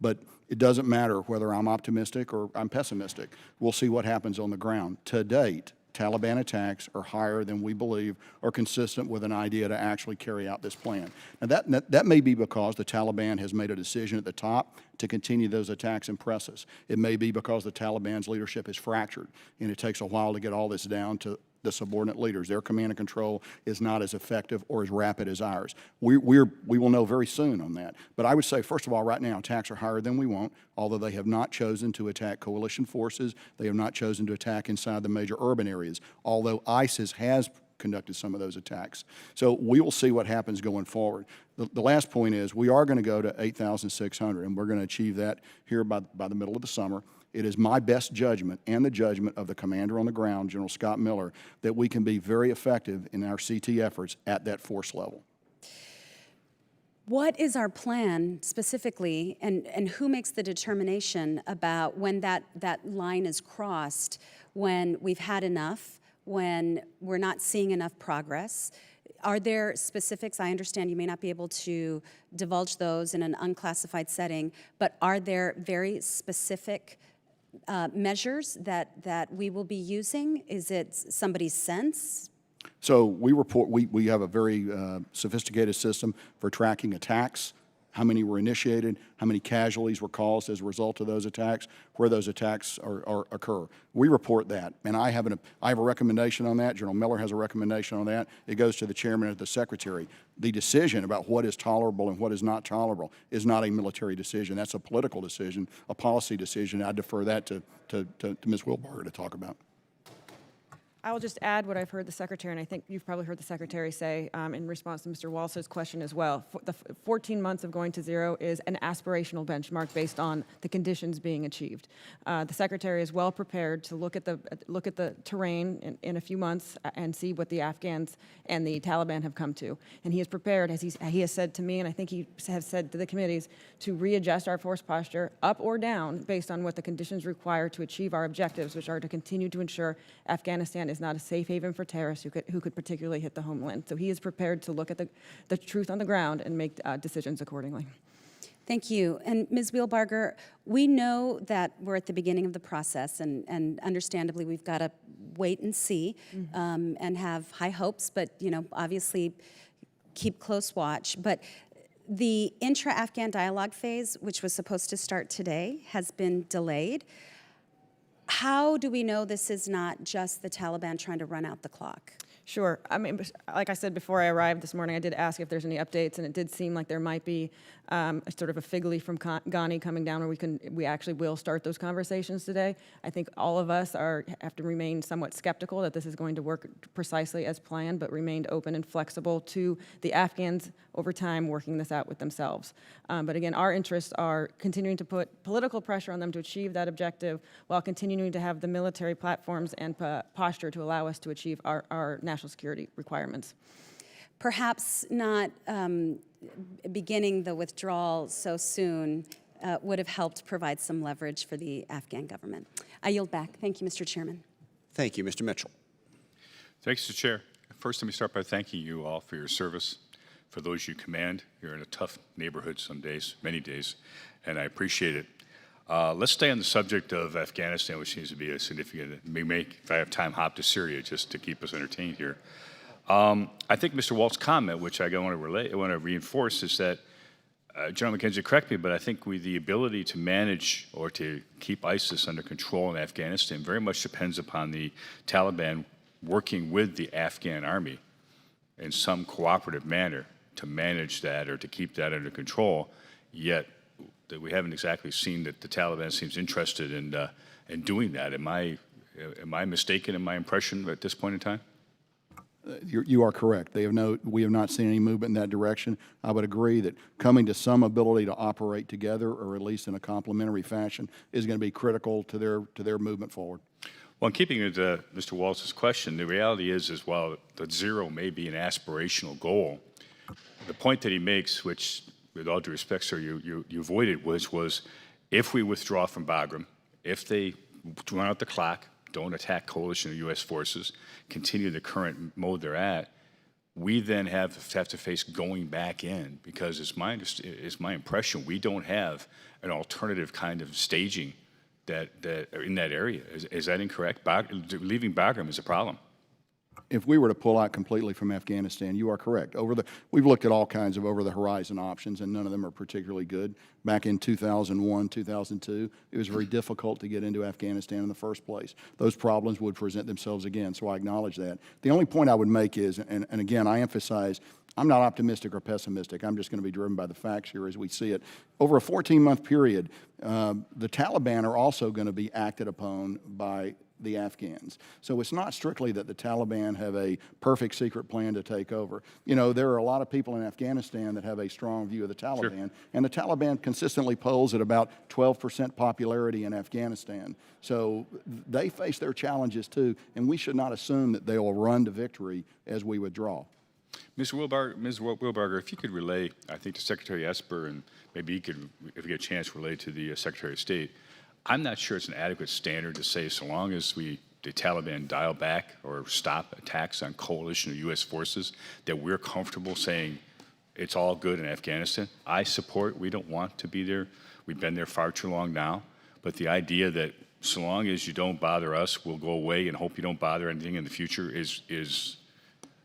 But it doesn't matter whether I'm optimistic or I'm pessimistic. We'll see what happens on the ground. To date, Taliban attacks are higher than we believe are consistent with an idea to actually carry out this plan. Now that may be because the Taliban has made a decision at the top to continue those attacks and press us. It may be because the Taliban's leadership is fractured and it takes a while to get all this down to the subordinate leaders. Their command and control is not as effective or as rapid as ours. We will know very soon on that. But I would say, first of all, right now, attacks are higher than we want, although they have not chosen to attack coalition forces. They have not chosen to attack inside the major urban areas, although ISIS has conducted some of those attacks. So we will see what happens going forward. The last point is we are going to go to 8,600, and we're going to achieve that here by the middle of the summer. It is my best judgment and the judgment of the commander on the ground, General Scott Miller, that we can be very effective in our CT efforts at that force level. What is our plan specifically, and who makes the determination about when that line is crossed, when we've had enough, when we're not seeing enough progress? Are there specifics? I understand you may not be able to divulge those in an unclassified setting, but are there very specific measures that we will be using? Is it somebody's sense? So we have a very sophisticated system for tracking attacks, how many were initiated, how many casualties were caused as a result of those attacks, where those attacks occur. We report that, and I have a recommendation on that. General Miller has a recommendation on that. It goes to the chairman and the secretary. The decision about what is tolerable and what is not tolerable is not a military decision. That's a political decision, a policy decision. I defer that to Ms. Wilbarger to talk about. I will just add what I've heard the Secretary, and I think you've probably heard the Secretary say in response to Mr. Walsh's question as well. The 14 months of going to zero is an aspirational benchmark based on the conditions being achieved. The Secretary is well prepared to look at the terrain in a few months and see what the Afghans and the Taliban have come to. And he is prepared, as he has said to me, and I think he has said to the committees, to readjust our force posture up or down based on what the conditions require to achieve our objectives, which are to continue to ensure Afghanistan is not a safe haven for terrorists who could particularly hit the homeland. So he is prepared to look at the truth on the ground and make decisions accordingly. Thank you. And Ms. Wilbarger, we know that we're at the beginning of the process, and understandably we've got to wait and see and have high hopes, but obviously keep close watch. But the intra-Afghan dialogue phase, which was supposed to start today, has been delayed. How do we know this is not just the Taliban trying to run out the clock? Sure. I mean, like I said before I arrived this morning, I did ask if there's any updates, and it did seem like there might be a sort of a fig leaf from Ghani coming down where we actually will start those conversations today. I think all of us have to remain somewhat skeptical that this is going to work precisely as planned, but remained open and flexible to the Afghans over time working this out with themselves. But again, our interests are continuing to put political pressure on them to achieve that objective while continuing to have the military platforms and posture to allow us to achieve our national security requirements. Perhaps not beginning the withdrawal so soon would have helped provide some leverage for the Afghan government. I yield back. Thank you, Mr. Chairman. Thank you. Mr. Mitchell. Thanks, Mr. Chair. First, let me start by thanking you all for your service. For those you command, you're in a tough neighborhood some days, many days, and I appreciate it. Let's stay on the subject of Afghanistan, which seems to be a significant, if I have time, hop to Syria just to keep us entertained here. I think Mr. Walt's comment, which I want to reinforce, is that, General McKenzie, correct me, but I think the ability to manage or to keep ISIS under control in Afghanistan very much depends upon the Taliban working with the Afghan army in some cooperative manner to manage that or to keep that under control, yet that we haven't exactly seen that the Taliban seems interested in doing that. Am I mistaken in my impression at this point in time? You are correct. We have not seen any movement in that direction. I would agree that coming to some ability to operate together, or at least in a complementary fashion, is going to be critical to their movement forward. Well, in keeping with Mr. Walsh's question, the reality is while the zero may be an aspirational goal, the point that he makes, which, with all due respect, sir, you avoided, was if we withdraw from Bagram, if they run out the clock, don't attack coalition of U.S. forces, continue the current mode they're at, we then have to face going back in, because it's my impression we don't have an alternative kind of staging that in that area. Is that incorrect? Leaving Bagram is a problem. If we were to pull out completely from Afghanistan, you are correct. We've looked at all kinds of over-the-horizon options, and none of them are particularly good. Back in 2001, 2002, it was very difficult to get into Afghanistan in the first place. Those problems would present themselves again, so I acknowledge that. The only point I would make is, and again, I emphasize, I'm not optimistic or pessimistic. I'm just going to be driven by the facts here as we see it. Over a 14-month period, the Taliban are also going to be acted upon by the Afghans. So it's not strictly that the Taliban have a perfect secret plan to take over. You know, there are a lot of people in Afghanistan that have a strong view of the Taliban, and the Taliban consistently polls at about 12% popularity in Afghanistan. So they face their challenges too, and we should not assume that they will run to victory as we withdraw. Ms. Wilbarger, if you could relay, I think, to Secretary Esper, and maybe you could, if you get a chance, relay to the Secretary of State. I'm not sure it's an adequate standard to say so long as the Taliban dial back or stop attacks on coalition of U.S. forces, that we're comfortable saying it's all good in Afghanistan. I support, we don't want to be there. We've been there far too long now. But the idea that so long as you don't bother us, we'll go away and hope you don't bother anything in the future is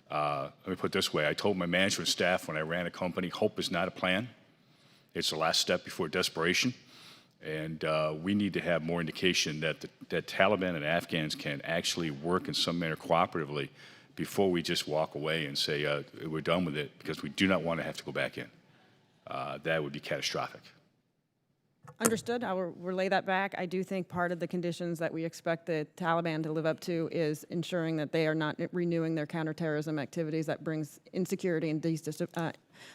let me put it this way. I told my management staff when I ran a company, hope is not a plan. It's the last step before desperation. And we need to have more indication that that Taliban and Afghans can actually work in some manner cooperatively before we just walk away and say we're done with it, because we do not want to have to go back in. That would be catastrophic. Understood. I will relay that back. I do think part of the conditions that we expect the Taliban to live up to is ensuring that they are not renewing their counterterrorism activities that brings insecurity and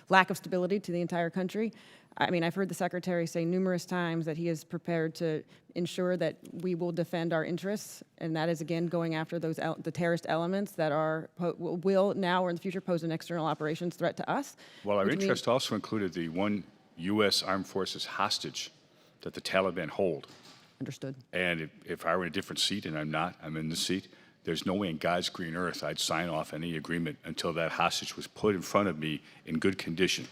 lack of stability to the entire country. I mean, I've heard the Secretary say numerous times that he is prepared to ensure that we will defend our interests, and that is, again, going after those the terrorist elements that will now or in the future pose an external operations threat to us. Well, our interest also included the one U.S. Armed Forces hostage that the Taliban hold. Understood. And if I were in a different seat, and I'm not, I'm in this seat, there's no way in God's green earth I'd sign off any agreement until that hostage was put in front of me in good condition.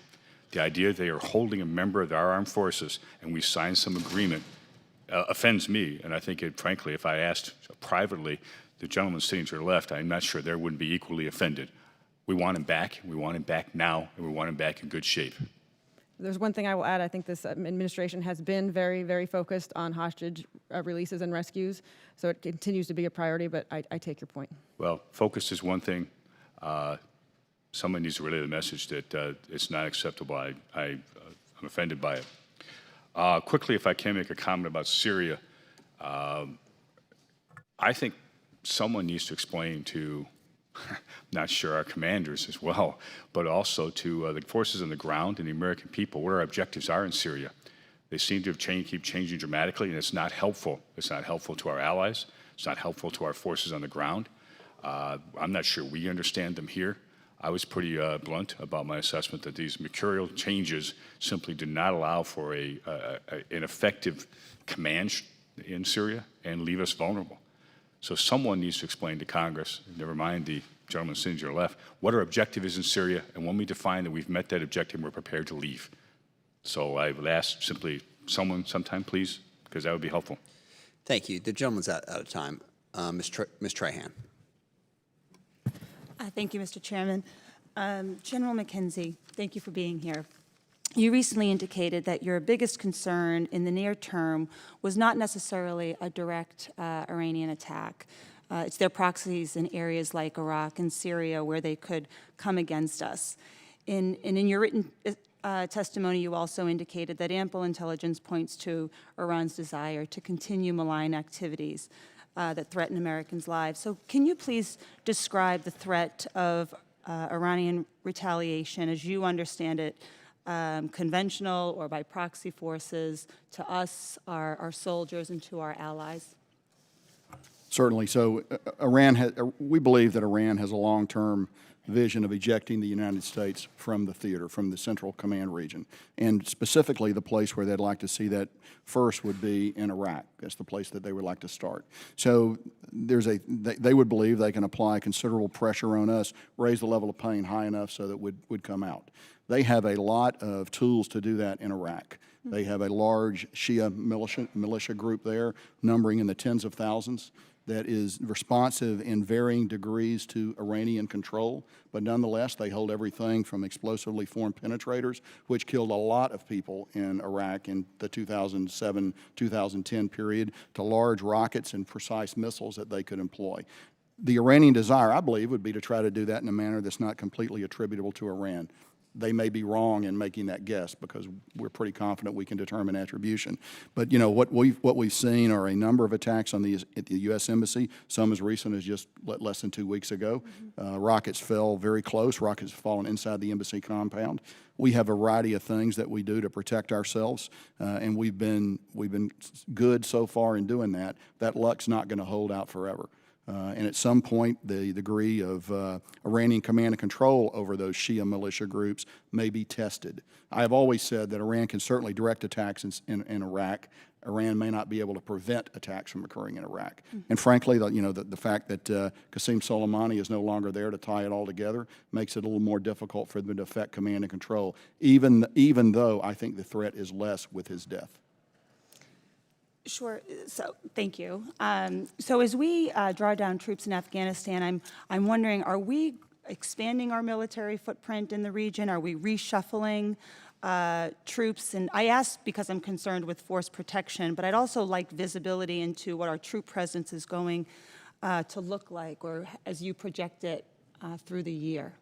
The idea they are holding a member of our armed forces and we sign some agreement offends me. And I think, frankly, if I asked privately the gentleman sitting to the left, I'm not sure they wouldn't be equally offended. We want him back. We want him back now, and we want him back in good shape. There's one thing I will add. I think this administration has been very, very focused on hostage releases and rescues, so it continues to be a priority, but I take your point. Well, focus is one thing. Someone needs to relay the message that it's not acceptable. I'm offended by it. Quickly, if I can make a comment about Syria, I think someone needs to explain to, not sure our commanders as well, but also to the forces on the ground and the American people what our objectives are in Syria. They seem to have keep changing dramatically, and it's not helpful. It's not helpful to our allies. It's not helpful to our forces on the ground. I'm not sure we understand them here. I was pretty blunt about my assessment that these mercurial changes simply do not allow for an effective command in Syria and leave us vulnerable. So someone needs to explain to Congress, never mind the gentleman sitting to your left, what our objective is in Syria, and when we define that we've met that objective, we're prepared to leave. So I would ask simply someone sometime, please, because that would be helpful. Thank you. The gentleman's out of time. Ms. Trahan. Thank you, Mr. Chairman. General McKenzie, thank you for being here. You recently indicated that your biggest concern in the near term was not necessarily a direct Iranian attack. It's their proxies in areas like Iraq and Syria where they could come against us. In your written testimony, you also indicated that ample intelligence points to Iran's desire to continue malign activities that threaten Americans' lives. So can you please describe the threat of Iranian retaliation as you understand it, conventional or by proxy forces, to us, our soldiers, and to our allies? Certainly. So we believe that Iran has a long-term vision of ejecting the United States from the theater, from the Central Command region. And specifically, the place where they'd like to see that first would be in Iraq. That's the place that they would like to start. So they would believe they can apply considerable pressure on us, raise the level of pain high enough so that would come out. They have a lot of tools to do that in Iraq. They have a large Shia militia group there, numbering in the tens of thousands, that is responsive in varying degrees to Iranian control, but nonetheless, they hold everything from explosively formed penetrators, which killed a lot of people in Iraq in the 2007-2010 period, to large rockets and precise missiles that they could employ. The Iranian desire, I believe, would be to try to do that in a manner that's not completely attributable to Iran. they may be wrong in making that guess because we're pretty confident we can determine attribution. But what we've seen are a number of attacks at the U.S. Embassy, some as recent as just less than 2 weeks ago. Rockets fell very close. Rockets have fallen inside the embassy compound. We have a variety of things that we do to protect ourselves, and we've been good so far in doing that. That luck's not going to hold out forever. And at some point, the degree of Iranian command and control over those Shia militia groups may be tested. I have always said that Iran can certainly direct attacks in Iraq. Iran may not be able to prevent attacks from occurring in Iraq. And frankly, the fact that Qasem Soleimani is no longer there to tie it all together makes it a little more difficult for them to affect command and control, even though I think the threat is less with his death. Sure. So, thank you. So, as we draw down troops in Afghanistan, I'm wondering: are we expanding our military footprint in the region? Are we reshuffling troops? And I ask because I'm concerned with force protection, but I'd also like visibility into what our troop presence is going to look like, or as you project it through the year.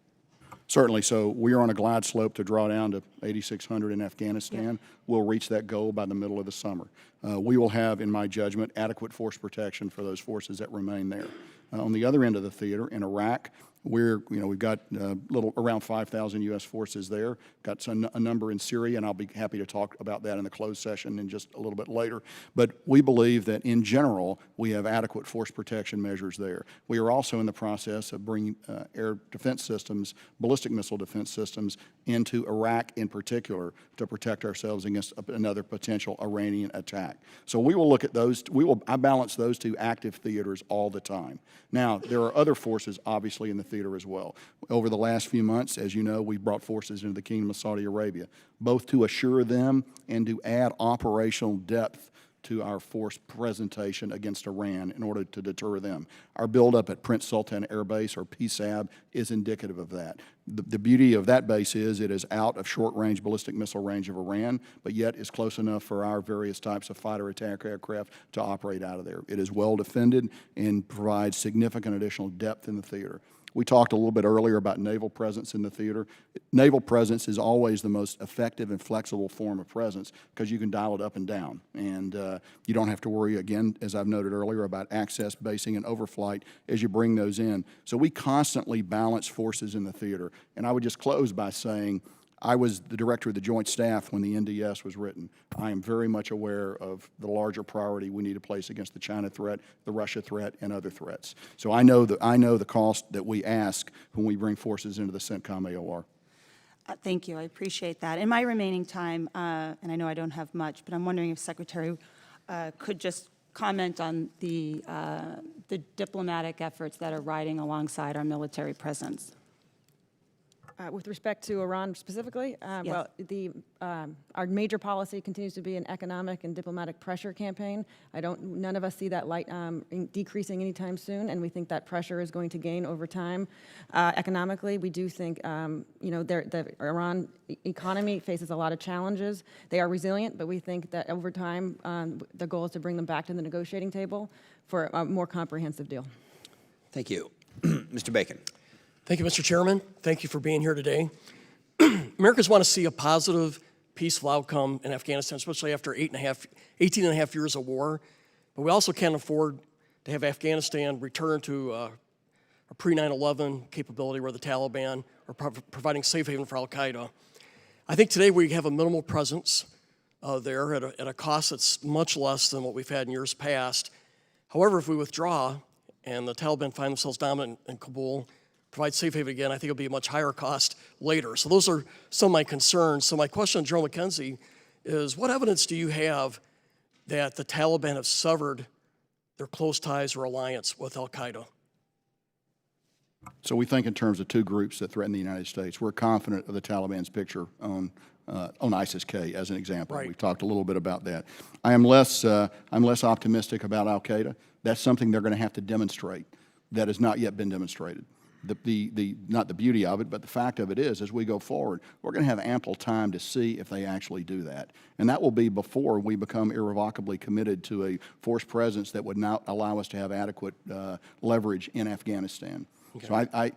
Certainly. So we are on a glide slope to draw down to 8,600 in Afghanistan. Yep. We'll reach that goal by the middle of the summer. We will have, in my judgment, adequate force protection for those forces that remain there. On the other end of the theater, in Iraq, we've got around 5,000 U.S. forces there. Got a number in Syria, and I'll be happy to talk about that in the closed session in just a little bit later. But we believe that in general, we have adequate force protection measures there. We are also in the process of bringing air defense systems, ballistic missile defense systems, into Iraq in particular to protect ourselves against another potential Iranian attack. So we will look at those. I balance those two active theaters all the time. Now, there are other forces, obviously, in the theater as well. Over the last few months, as you know, we've brought forces into the Kingdom of Saudi Arabia, both to assure them and to add operational depth to our force presentation against Iran in order to deter them. Our buildup at Prince Sultan Air Base, or PSAB, is indicative of that. The beauty of that base is it is out of short-range ballistic missile range of Iran, but yet is close enough for our various types of fighter attack aircraft to operate out of there. It is well defended and provides significant additional depth in the theater. We talked a little bit earlier about naval presence in the theater. Naval presence is always the most effective and flexible form of presence because you can dial it up and down. And you don't have to worry, again, as I've noted earlier, about access, basing, and overflight as you bring those in. So we constantly balance forces in the theater. And I would just close by saying, I was the director of the Joint Staff when the NDS was written. I am very much aware of the larger priority we need to place against the China threat, the Russia threat, and other threats. So I know the cost that we ask when we bring forces into the CENTCOM AOR. Thank you. I appreciate that. In my remaining time, and I know I don't have much, but I'm wondering if Secretary could just comment on the diplomatic efforts that are riding alongside our military presence. With respect to Iran specifically, Yes. well, our major policy continues to be an economic and diplomatic pressure campaign. None of us see that light decreasing anytime soon, and we think that pressure is going to gain over time. Economically, we do think, the Iran economy faces a lot of challenges. They are resilient, but we think that over time, the goal is to bring them back to the negotiating table for a more comprehensive deal. Thank you. Mr. Bacon. Thank you, Mr. Chairman. Thank you for being here today. Americans want to see a positive, peaceful outcome in Afghanistan, especially after 18 and a half years of war. But we also can't afford to have Afghanistan return to a pre-9/11 capability where the Taliban are providing safe haven for al-Qaeda. I think today we have a minimal presence there at a cost that's much less than what we've had in years past. However, if we withdraw and the Taliban find themselves dominant in Kabul, provide safe haven again, I think it'll be a much higher cost later. So those are some of my concerns. So my question to General McKenzie is, what evidence do you have that the Taliban have severed their close ties or alliance with al-Qaeda? So we think in terms of two groups that threaten the United States. We're confident of the Taliban's picture on ISIS-K as an example. Right. We've talked a little bit about that. I'm less optimistic about al-Qaeda. That's something they're going to have to demonstrate that has not yet been demonstrated. Not the beauty of it, but the fact of it is, as we go forward, we're going to have ample time to see if they actually do that. And that will be before we become irrevocably committed to a force presence that would not allow us to have adequate leverage in Afghanistan. So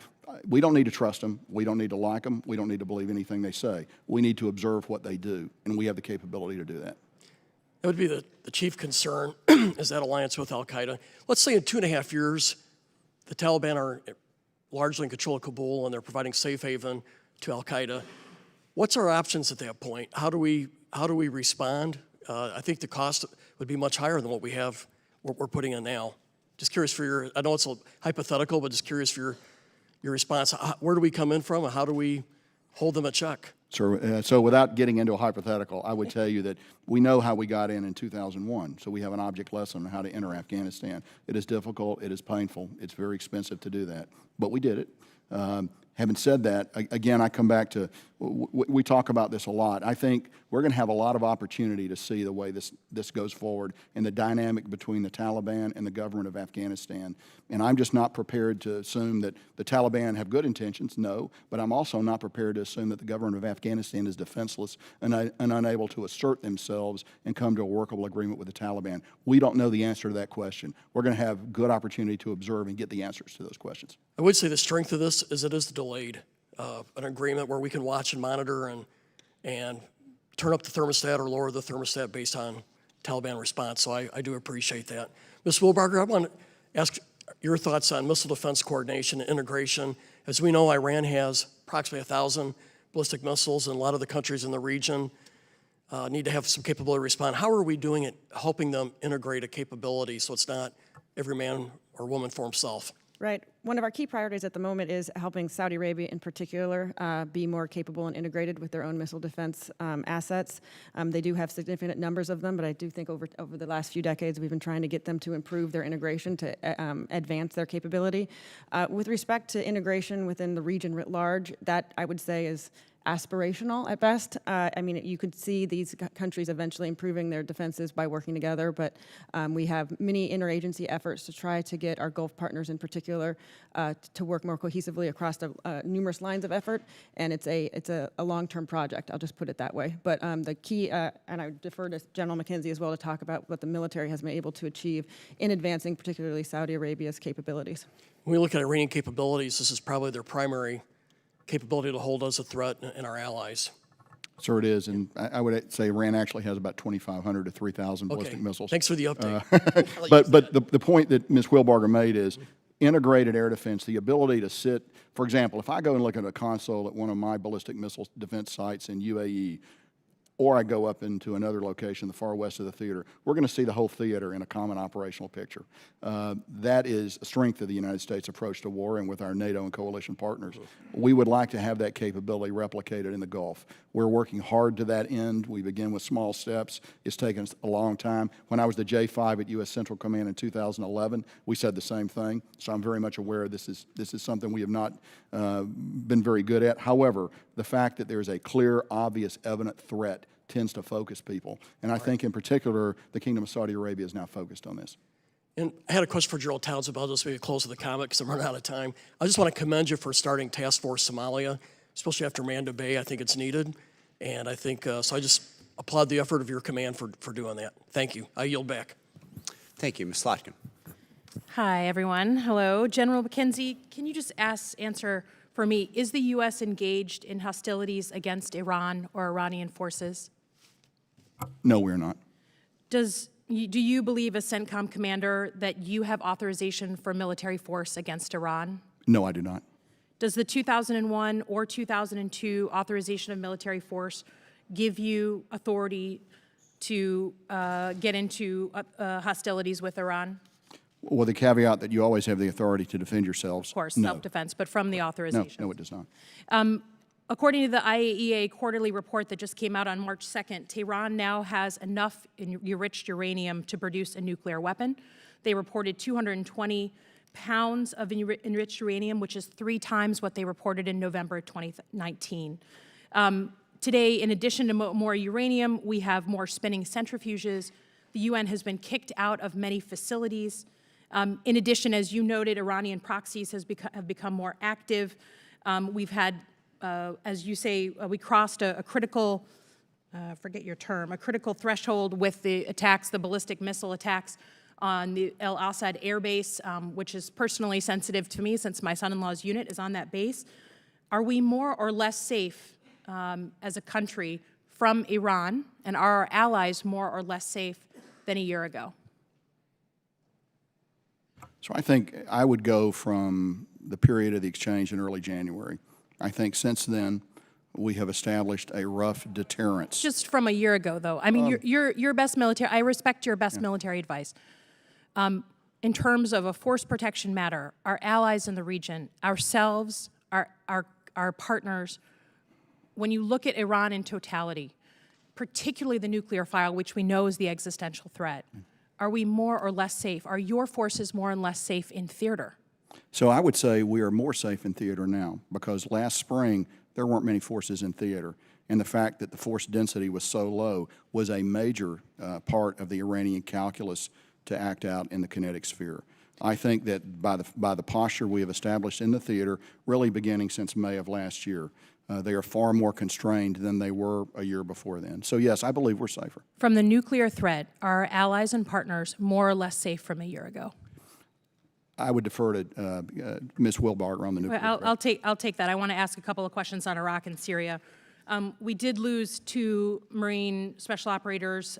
we don't need to trust them. We don't need to like them. We don't need to believe anything they say. We need to observe what they do, and we have the capability to do that. That would be the chief concern, is that alliance with al-Qaeda. Let's say in 2.5 years, the Taliban are largely in control of Kabul and they're providing safe haven to al-Qaeda. What's our options at that point? How do we respond? I think the cost would be much higher than what we're putting in now. Just curious for I know it's a hypothetical, but just curious for your response. Where do we come in from and how do we hold them at check? So without getting into a hypothetical, I would tell you that we know how we got in 2001. So we have an object lesson on how to enter Afghanistan. It is difficult. It is painful. It's very expensive to do that. But we did it. Having said that, again, I come back to, we talk about this a lot. I think we're going to have a lot of opportunity to see the way this goes forward and the dynamic between the Taliban and the government of Afghanistan. And I'm just not prepared to assume that the Taliban have good intentions, no, but I'm also not prepared to assume that the government of Afghanistan is defenseless and unable to assert themselves and come to a workable agreement with the Taliban. We don't know the answer to that question. We're going to have good opportunity to observe and get the answers to those questions. I would say the strength of this is it is delayed. An agreement where we can watch and monitor and turn up the thermostat or lower the thermostat based on Taliban response. So I do appreciate that. Ms. Wilbarger, I want to ask your thoughts on missile defense coordination and integration. As we know, Iran has approximately 1,000 ballistic missiles, and a lot of the countries in the region need to have some capability to respond. How are we doing it, helping them integrate a capability so it's not every man or woman for himself? Right. One of our key priorities at the moment is helping Saudi Arabia in particular be more capable and integrated with their own missile defense assets. They do have significant numbers of them, but I do think over the last few decades we've been trying to get them to improve their integration to advance their capability. With respect to integration within the region writ large, that I would say is aspirational at best. I mean, you could see these countries eventually improving their defenses by working together, but we have many interagency efforts to try to get our Gulf partners in particular to work more cohesively across the numerous lines of effort, and it's a long-term project, I'll just put it that way. But the key, and I defer to General McKenzie as well to talk about what the military has been able to achieve in advancing particularly Saudi Arabia's capabilities. When we look at Iranian capabilities, this is probably their primary capability to hold us a threat and our allies. Sir, it is, and I would say Iran actually has about 2,500 to 3,000 ballistic missiles. Thanks for the update. But the point that Ms. Wilbarger made is integrated air defense, the ability to sit, for example, if I go and look at a console at one of my ballistic missile defense sites in UAE, or I go up into another location, the far west of the theater, we're going to see the whole theater in a common operational picture. That is a strength of the United States approach to war and with our NATO and coalition partners. We would like to have that capability replicated in the Gulf. We're working hard to that end. We begin with small steps. It's taken us a long time. When I was the J5 at U.S. Central Command in 2011, we said the same thing. So I'm very much aware this is something we have not been very good at. However, the fact that there's a clear, obvious, evident threat tends to focus people. And I think in particular, the Kingdom of Saudi Arabia is now focused on this. And I had a question for Gerald Townsend, but I'll just maybe close with the comment because I'm running out of time. I just want to commend you for starting Task Force Somalia, especially after Manda Bay. I think it's needed. And I think, so I just applaud the effort of your command for doing that. Thank you. I yield back. Thank you. Ms. Slotkin. Hi, everyone. Hello. General McKenzie, can you just answer for me, is the U.S. engaged in hostilities against Iran or Iranian forces? No, we're not. Do you believe, as CENTCOM commander, that you have authorization for military force against Iran? No, I do not. Does the 2001 or 2002 authorization of military force give you authority to get into hostilities with Iran? Well, the caveat that you always have the authority to defend yourselves. Of course, no. self-defense, but from the authorization. No, it does not. According to the IAEA quarterly report that just came out on March 2nd, Tehran now has enough enriched uranium to produce a nuclear weapon. They reported 220 pounds of enriched uranium, which is 3 times what they reported in November 2019. Today, in addition to more uranium, we have more spinning centrifuges. The UN has been kicked out of many facilities. In addition, as you noted, Iranian proxies have become more active. We've had, as you say, we crossed a critical, forget your term, a critical threshold with the attacks, the ballistic missile attacks on the El Asad Air Base, which is personally sensitive to me since my son-in-law's unit is on that base. Are we more or less safe as a country from Iran, and are our allies more or less safe than a year ago? So I think I would go from the period of the exchange in early January. I think since then, we have established a rough deterrence. Just from a year ago, though. I mean, your best military, I respect your best military advice. In terms of a force protection matter, our allies in the region, ourselves, our partners, when you look at Iran in totality, particularly the nuclear file, which we know is the existential threat, are we more or less safe? Are your forces more and less safe in theater? So I would say we are more safe in theater now, because last spring there weren't many forces in theater. And the fact that the force density was so low was a major part of the Iranian calculus to act out in the kinetic sphere. I think that by the posture we have established in the theater, really beginning since May of last year, they are far more constrained than they were a year before then. So yes, I believe we're safer. From the nuclear threat, are our allies and partners more or less safe from a year ago? I would defer to Ms. Wilbarger on the nuclear threat. I'll take that. I want to ask a couple of questions on Iraq and Syria. We did lose 2 Marine special operators.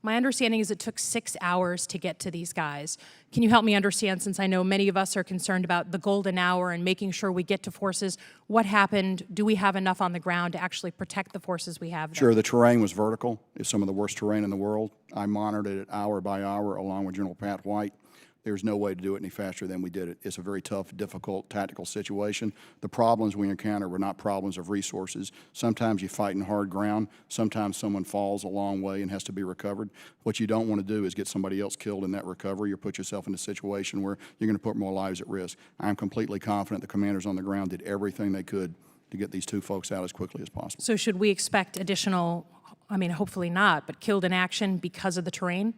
My understanding is it took 6 hours to get to these guys. Can you help me understand, since I know many of us are concerned about the golden hour and making sure we get to forces, what happened? Do we have enough on the ground to actually protect the forces we have there? Sure, the terrain was vertical. It's some of the worst terrain in the world. I monitored it hour by hour along with General Pat White. There's no way to do it any faster than we did it. It's a very tough, difficult tactical situation. The problems we encounter were not problems of resources. Sometimes you fight in hard ground. Sometimes someone falls a long way and has to be recovered. What you don't want to do is get somebody else killed in that recovery or put yourself in a situation where you're going to put more lives at risk. I'm completely confident the commanders on the ground did everything they could to get these 2 folks out as quickly as possible. So should we expect additional, I mean, hopefully not, but killed in action because of the terrain?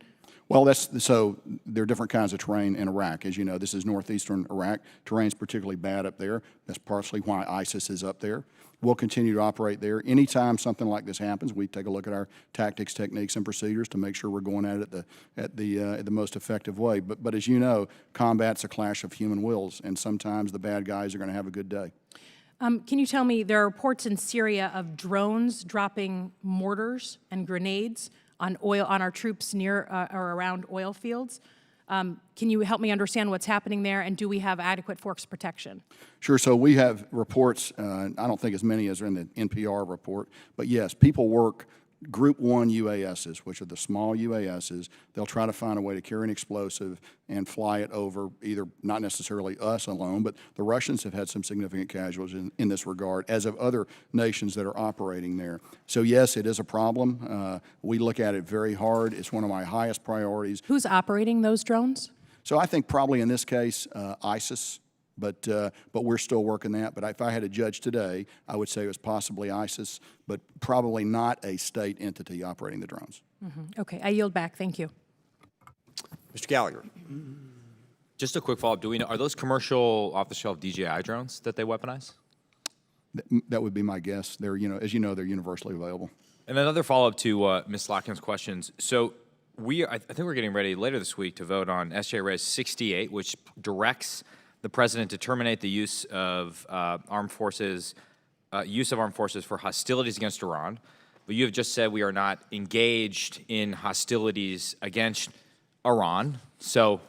Well, so there are different kinds of terrain in Iraq. As you know, this is northeastern Iraq. Terrain's particularly bad up there. That's partially why ISIS is up there. We'll continue to operate there. Anytime something like this happens, we take a look at our tactics, techniques, and procedures to make sure we're going at it at the most effective way. But as you know, combat's a clash of human wills, and sometimes the bad guys are going to have a good day. Can you tell me, there are reports in Syria of drones dropping mortars and grenades on our troops near or around oil fields. Can you help me understand what's happening there, and do we have adequate force protection? Sure. So we have reports, I don't think as many as are in the NPR report, but yes, people work Group 1 UASs, which are the small UASs. They'll try to find a way to carry an explosive and fly it over either, not necessarily us alone, but the Russians have had some significant casualties in this regard, as of other nations that are operating there. So yes, it is a problem. We look at it very hard. It's one of my highest priorities. Who's operating those drones? So I think probably in this case, ISIS. But we're still working that. But if I had to judge today, I would say it was possibly ISIS, but probably not a state entity operating the drones. Mm-hmm. Okay, I yield back. Thank you. Mr. Gallagher. Just a quick follow-up. Do we know, are those commercial off-the-shelf DJI drones that they weaponize? That would be my guess. They're, as you know, they're universally available. And another follow-up to Ms. Lockham's questions. So I think we're getting ready later this week to vote on SJ Res 68, which directs the president to terminate the use of armed forces for hostilities against Iran. But you have just said we are not engaged in hostilities against Iran. So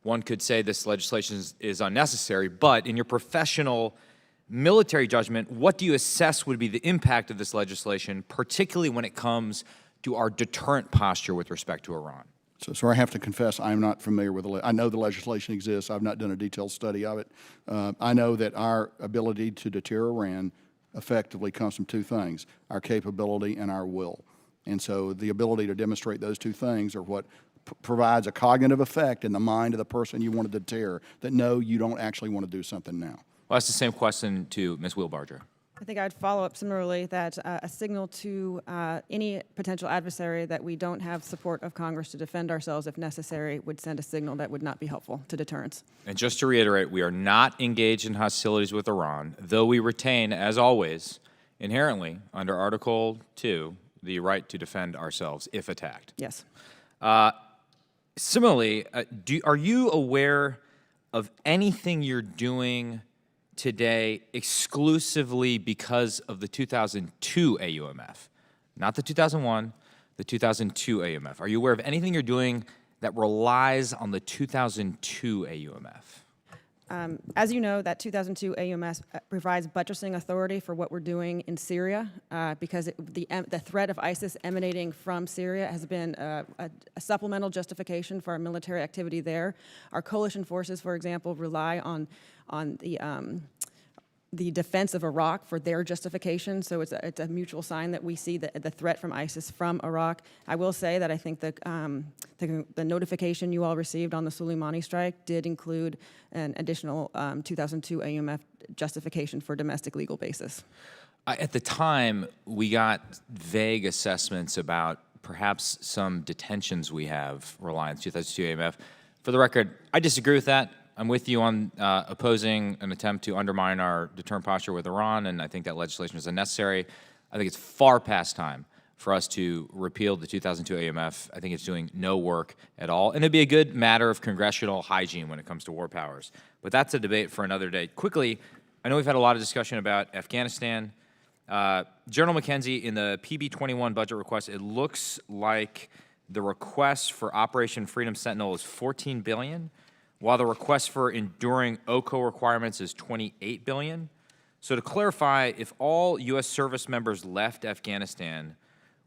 one could say this legislation is unnecessary. But in your professional military judgment, what do you assess would be the impact of this legislation, particularly when it comes to our deterrent posture with respect to Iran? So I have to confess, I'm not familiar with I know the legislation exists. I've not done a detailed study of it. I know that our ability to deter Iran effectively comes from 2 things, our capability and our will. And so the ability to demonstrate those 2 things are what provides a cognitive effect in the mind of the person you want to deter, that no, you don't actually want to do something now. Well, that's the same question to Ms. Wilbarger. I think I'd follow up similarly that a signal to any potential adversary that we don't have support of Congress to defend ourselves if necessary would send a signal that would not be helpful to deterrence. And just to reiterate, we are not engaged in hostilities with Iran, though we retain, as always, inherently, under Article 2, the right to defend ourselves if attacked. Yes. Similarly, are you aware of anything you're doing today exclusively because of the 2002 AUMF? Not the 2001, the 2002 AUMF. Are you aware of anything you're doing that relies on the 2002 AUMF? As you know, that 2002 AUMF provides buttressing authority for what we're doing in Syria because the threat of ISIS emanating from Syria has been a supplemental justification for our military activity there. Our coalition forces, for example, rely on the defense of Iraq for their justification, so it's a mutual sign that we see the threat from ISIS from Iraq. I will say that I think the notification you all received on the Soleimani strike did include an additional 2002 AUMF justification for domestic legal basis. At the time, we got vague assessments about perhaps some detentions we have relying on 2002 AUMF. For the record, I disagree with that. I'm with you on opposing an attempt to undermine our deterrent posture with Iran, and I think that legislation is unnecessary. I think it's far past time for us to repeal the 2002 AUMF. I think it's doing no work at all, and it'd be a good matter of congressional hygiene when it comes to war powers. But that's a debate for another day. Quickly, I know we've had a lot of discussion about Afghanistan. General McKenzie, in the PB21 budget request, it looks like the request for Operation Freedom Sentinel is $14 billion. While the request for enduring OCO requirements is $28 billion. So to clarify, if all U.S. service members left Afghanistan,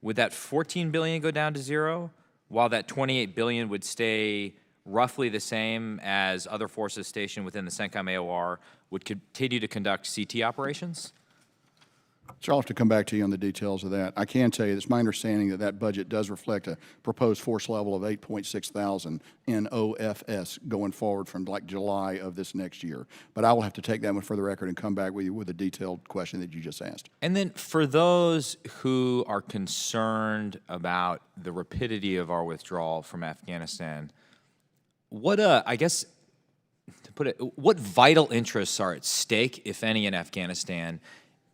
would that $14 billion go down to zero, while that $28 billion would stay roughly the same as other forces stationed within the CENTCOM AOR would continue to conduct CT operations? So I'll have to come back to you on the details of that. I can tell you it's my understanding that that budget does reflect a proposed force level of 8.6 thousand in OFS going forward from like July of this next year. But I will have to take that one for the record and come back with you with a detailed question that you just asked. And then for those who are concerned about the rapidity of our withdrawal from Afghanistan, what, I guess, to put it, what vital interests are at stake, if any, in Afghanistan?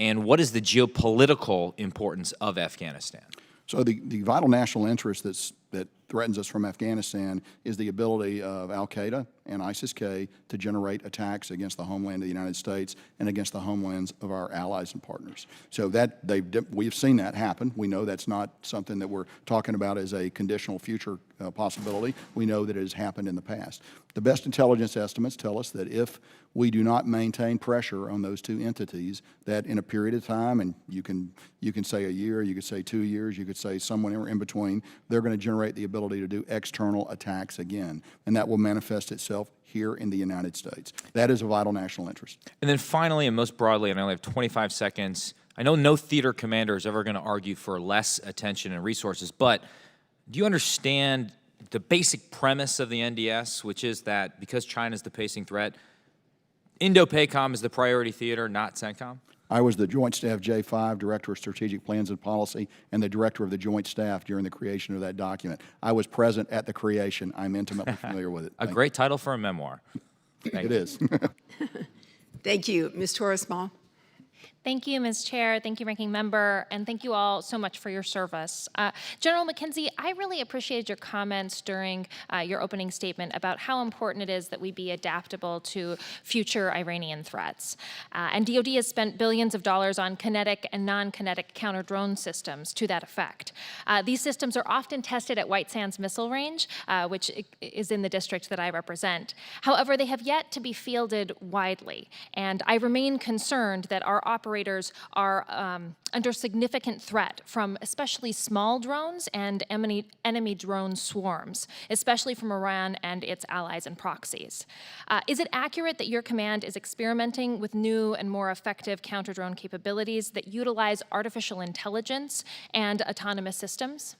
And what is the geopolitical importance of Afghanistan? So the vital national interest that threatens us from Afghanistan is the ability of al-Qaeda and ISIS-K to generate attacks against the homeland of the United States and against the homelands of our allies and partners. So that we've seen that happen. We know that's not something that we're talking about as a conditional future possibility. We know that it has happened in the past. The best intelligence estimates tell us that if we do not maintain pressure on those two entities, that in a period of time, and you can say a year, you could say 2 years, you could say somewhere in between, they're going to generate the ability to do external attacks again, and that will manifest itself here in the United States. That is a vital national interest. And then finally, and most broadly, and I only have 25 seconds, I know no theater commander is ever going to argue for less attention and resources, but do you understand the basic premise of the NDS, which is that because China is the pacing threat, Indo-PACOM is the priority theater, not CENTCOM? I was the Joint Staff J5, Director of Strategic Plans and Policy, and the Director of the Joint Staff during the creation of that document. I was present at the creation. I'm intimately familiar with it. A great title for a memoir. It is. Thank you. Ms. Torres-Small. Thank you, Ms. Chair. Thank you, Ranking Member, and thank you all so much for your service. General McKenzie, I really appreciated your comments during your opening statement about how important it is that we be adaptable to future Iranian threats. And DoD has spent billions of dollars on kinetic and non-kinetic counter-drone systems to that effect. These systems are often tested at White Sands Missile Range, which is in the district that I represent. However, they have yet to be fielded widely, and I remain concerned that our operators are under significant threat from especially small drones and enemy drone swarms, especially from Iran and its allies and proxies. Is it accurate that your command is experimenting with new and more effective counter-drone capabilities that utilize artificial intelligence and autonomous systems?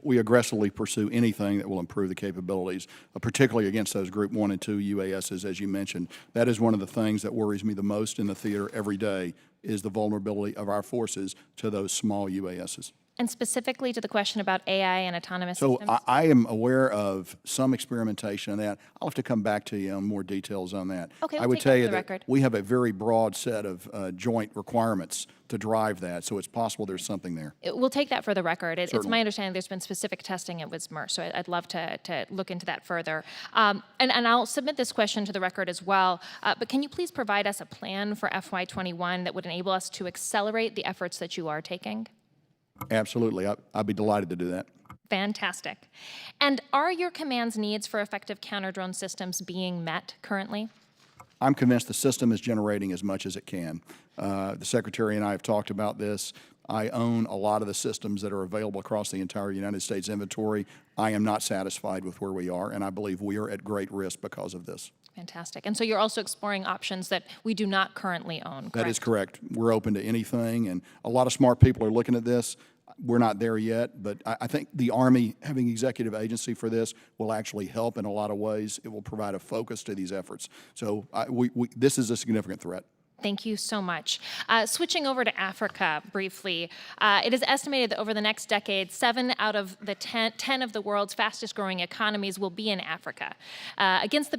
We aggressively pursue anything that will improve the capabilities, particularly against those Group 1 and 2 UASs, as you mentioned. That is one of the things that worries me the most in the theater every day, is the vulnerability of our forces to those small UASs. And specifically to the question about AI and autonomous So systems? I am aware of some experimentation on that. I'll have to come back to you on more details on that. Okay, I we'll would take tell that you for the that record. we have a very broad set of joint requirements to drive that, so it's possible there's something there. We'll take that for the record. It's Certainly. my understanding there's been specific testing at Wismar, so I'd love to look into that further. And I'll submit this question to the record as well, but can you please provide us a plan for FY21 that would enable us to accelerate the efforts that you are taking? Absolutely. I'd be delighted to do that. Fantastic. And are your command's needs for effective counter-drone systems being met currently? I'm convinced the system is generating as much as it can. The Secretary and I have talked about this. I own a lot of the systems that are available across the entire United States inventory. I am not satisfied with where we are, and I believe we are at great risk because of this. Fantastic. And so you're also exploring options that we do not currently own, correct? That is correct. We're open to anything, and a lot of smart people are looking at this. We're not there yet, but I think the Army having executive agency for this will actually help in a lot of ways. It will provide a focus to these efforts. So this is a significant threat. Thank you so much. Switching over to Africa briefly, it is estimated that over the next decade, 7 out of the 10 of the world's fastest growing economies will be in Africa. Against the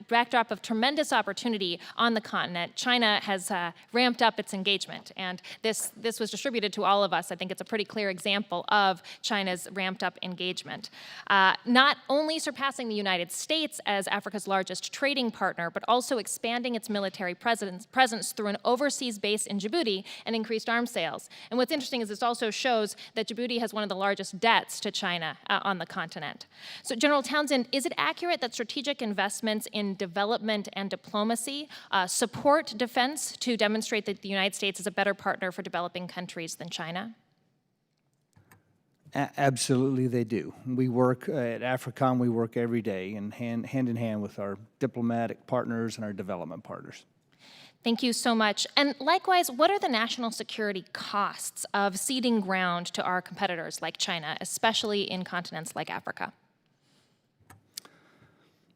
backdrop of tremendous opportunity on the continent, China has ramped up its engagement. And this was distributed to all of us. I think it's a pretty clear example of China's ramped up engagement. Not only surpassing the United States as Africa's largest trading partner, but also expanding its military presence through an overseas base in Djibouti and increased arms sales. And what's interesting is this also shows that Djibouti has one of the largest debts to China on the continent. So General Townsend, is it accurate that strategic investments in development and diplomacy support defense to demonstrate that the United States is a better partner for developing countries than China? Absolutely, they do. We work at AFRICOM, we work every day and hand in hand with our diplomatic partners and our development partners. Thank you so much. And likewise, what are the national security costs of ceding ground to our competitors like China, especially in continents like Africa?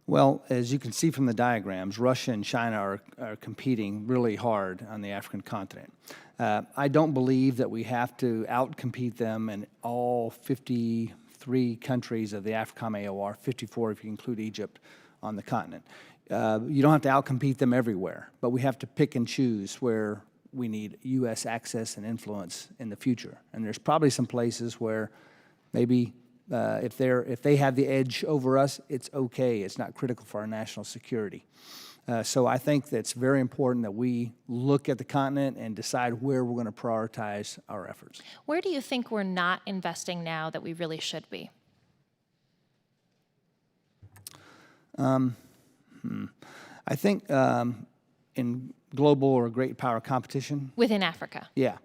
Well, as you can see from the diagrams, Russia and China are competing really hard on the African continent. I don't believe that we have to outcompete them in all 53 countries of the AFRICOM AOR, 54 if you include Egypt, on the continent. You don't have to outcompete them everywhere, but we have to pick and choose where we need U.S. access and influence in the future. And there's probably some places where maybe if they have the edge over us, it's okay. It's not critical for our national security. So I think that's very important that we look at the continent and decide where we're going to prioritize our efforts. Where do you think we're not investing now that we really should be? I think in global or great power competition. Within Africa? Yeah.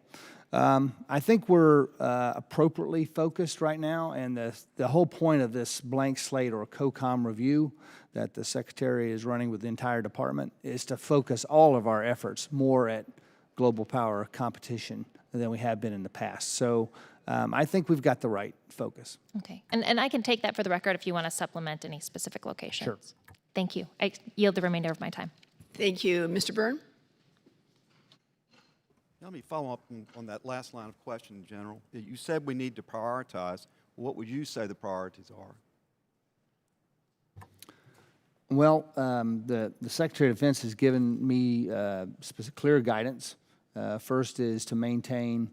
I think we're appropriately focused right now, and the whole point of this blank slate or COCOM review that the Secretary is running with the entire department is to focus all of our efforts more at global power competition than we have been in the past. So I think we've got the right focus. Okay. And I can take that for the record if you want to supplement any specific locations. Sure. Thank you. I yield the remainder of my time. Thank you. Mr. Byrne? Let me follow up on that last line of question, General. You said we need to prioritize. What would you say the priorities are? Well, the Secretary of Defense has given me clear guidance. First is to maintain